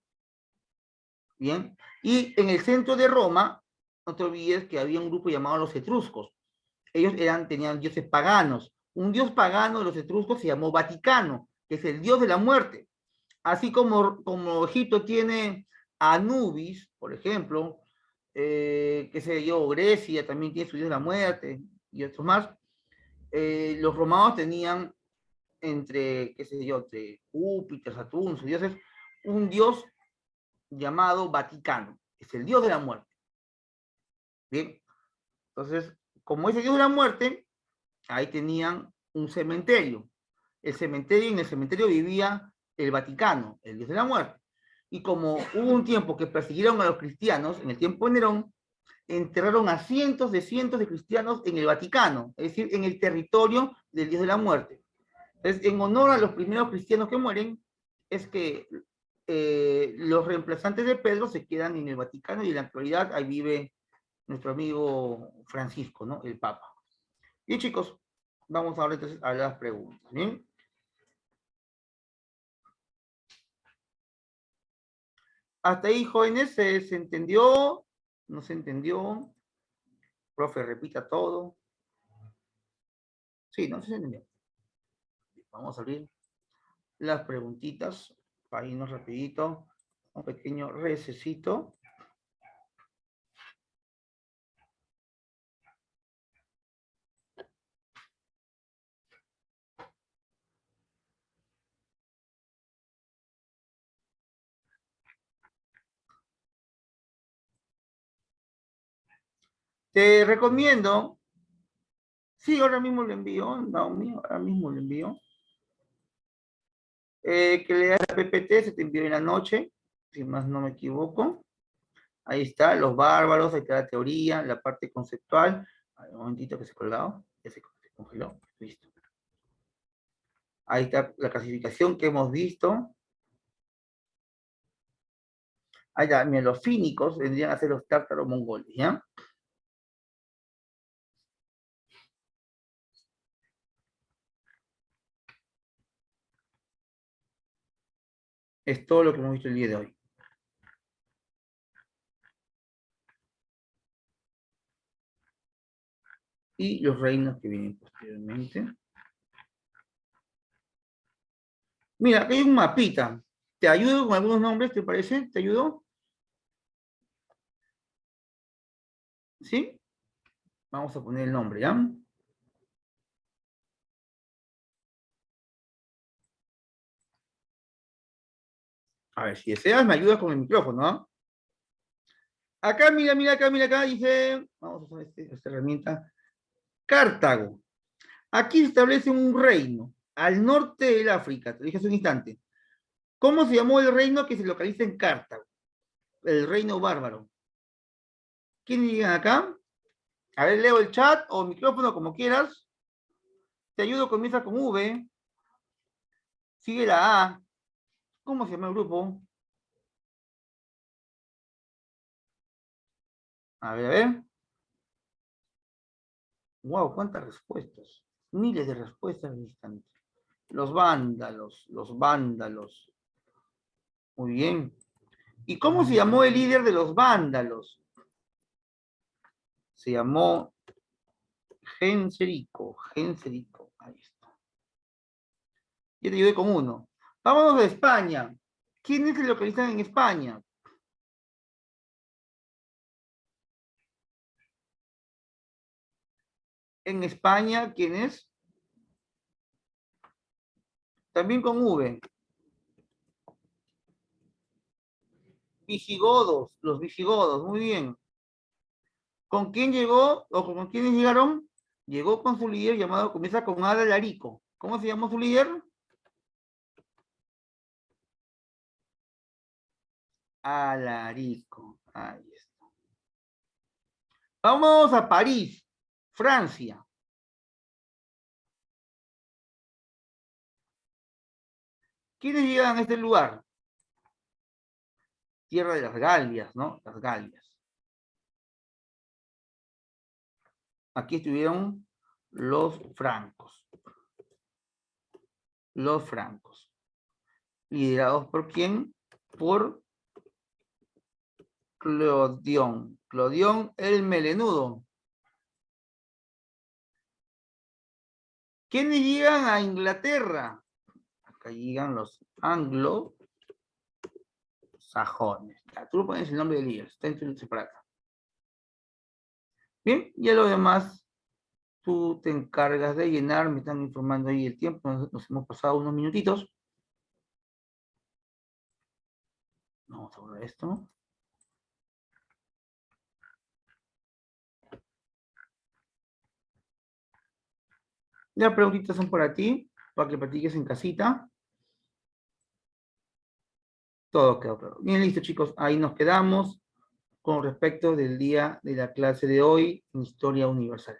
¿bien? Y en el centro de Roma, no te olvides que había un grupo llamado los etruscos. Ellos tenían dioses paganos. Un dios pagano de los etruscos se llamó Vaticano. que es el dios de la muerte. Así como Egipto tiene Anubis, por ejemplo, qué sé yo, Grecia también tiene su dios de la muerte y otros más. Los romanos tenían entre, qué sé yo, entre Júpiter, Saturno, sus dioses, un dios llamado Vaticano, es el dios de la muerte. Bien, entonces, como ese dios de la muerte, ahí tenían un cementerio. En el cementerio vivía el Vaticano, el dios de la muerte. Y como hubo un tiempo que persiguieron a los cristianos, en el tiempo de Nerón, enterraron a cientos de cristianos en el Vaticano, es decir, en el territorio del dios de la muerte. Entonces, en honor a los primeros cristianos que mueren, es que los reemplazantes de Pedro se quedan en el Vaticano y en la actualidad ahí vive nuestro amigo Francisco, ¿no? El Papa. Bien, chicos, vamos ahora entonces a las preguntas, ¿bien? Hasta ahí, jóvenes, ¿se entendió? ¿No se entendió? Profe, repita todo. Sí, no se entendió. Vamos a abrir las preguntitas para irnos rapidito. Un pequeño recesito. Te recomiendo, sí, ahora mismo le envío, Naomi, ahora mismo le envío, que leas la PPT, se te envió en la noche, si más no me equivoco. Ahí está, los bárbaros, ahí está la teoría, la parte conceptual. A ver, un momentito que se ha colgado, ya se congeló, listo. Ahí está la clasificación que hemos visto. Ahí está, mira, los fínicos vendrían a ser los tártaros mongoles, ¿ya? Es todo lo que hemos visto el día de hoy. Y los reinos que vienen posteriormente. Mira, aquí hay un mapita. ¿Te ayudo con algunos nombres, te parece? ¿Te ayudo? ¿Sí? Vamos a poner el nombre, ¿ya? A ver, si deseas, me ayudas con el micrófono, ¿no? Acá, mira, mira acá, dice, vamos a usar esta herramienta, Cartago. Aquí se establece un reino al norte del África, te dije hace un instante. ¿Cómo se llamó el reino que se localiza en Cartago? El reino bárbaro. ¿Quién digan acá? A ver, leo el chat o micrófono, como quieras. Te ayudo, comienza con V. Sigue la A. ¿Cómo se llama el grupo? A ver, a ver. Wow, cuántas respuestas. Miles de respuestas en instante. Los vándalos, los vándalos. Muy bien. ¿Y cómo se llamó el líder de los vándalos? Se llamó Genserico. Genserico. Ahí está. Yo te ayudé con uno. Vámonos a España. ¿Quiénes se localizan en España? En España, ¿quiénes? También con V. Visigodos, los visigodos, muy bien. ¿Con quién llegó o con quiénes llegaron? Llegó con su líder llamado, comienza con Adalarico. ¿Cómo se llamó su líder? Alarico. Ahí está. Vamos a París, Francia. ¿Quiénes llegan a este lugar? Tierra de las Galias, ¿no? Las Galias. Aquí estuvieron los francos. Los francos. ¿Liderados por quién? Por Clodión. Clodión el melenudo. ¿Quiénes llegan a Inglaterra? acá llegan los anglosajones. Ya, tú pones el nombre del líder, está en tu separado. Bien, y a lo demás, tú te encargas de llenar, me están informando ahí el tiempo, nos hemos pasado unos minutitos. Vamos a borrar esto. Las preguntitas son para ti, para que practiques en casita. Todo quedó claro. Bien, listo, chicos. Ahí nos quedamos con respecto del día de la clase de hoy en Historia Universal.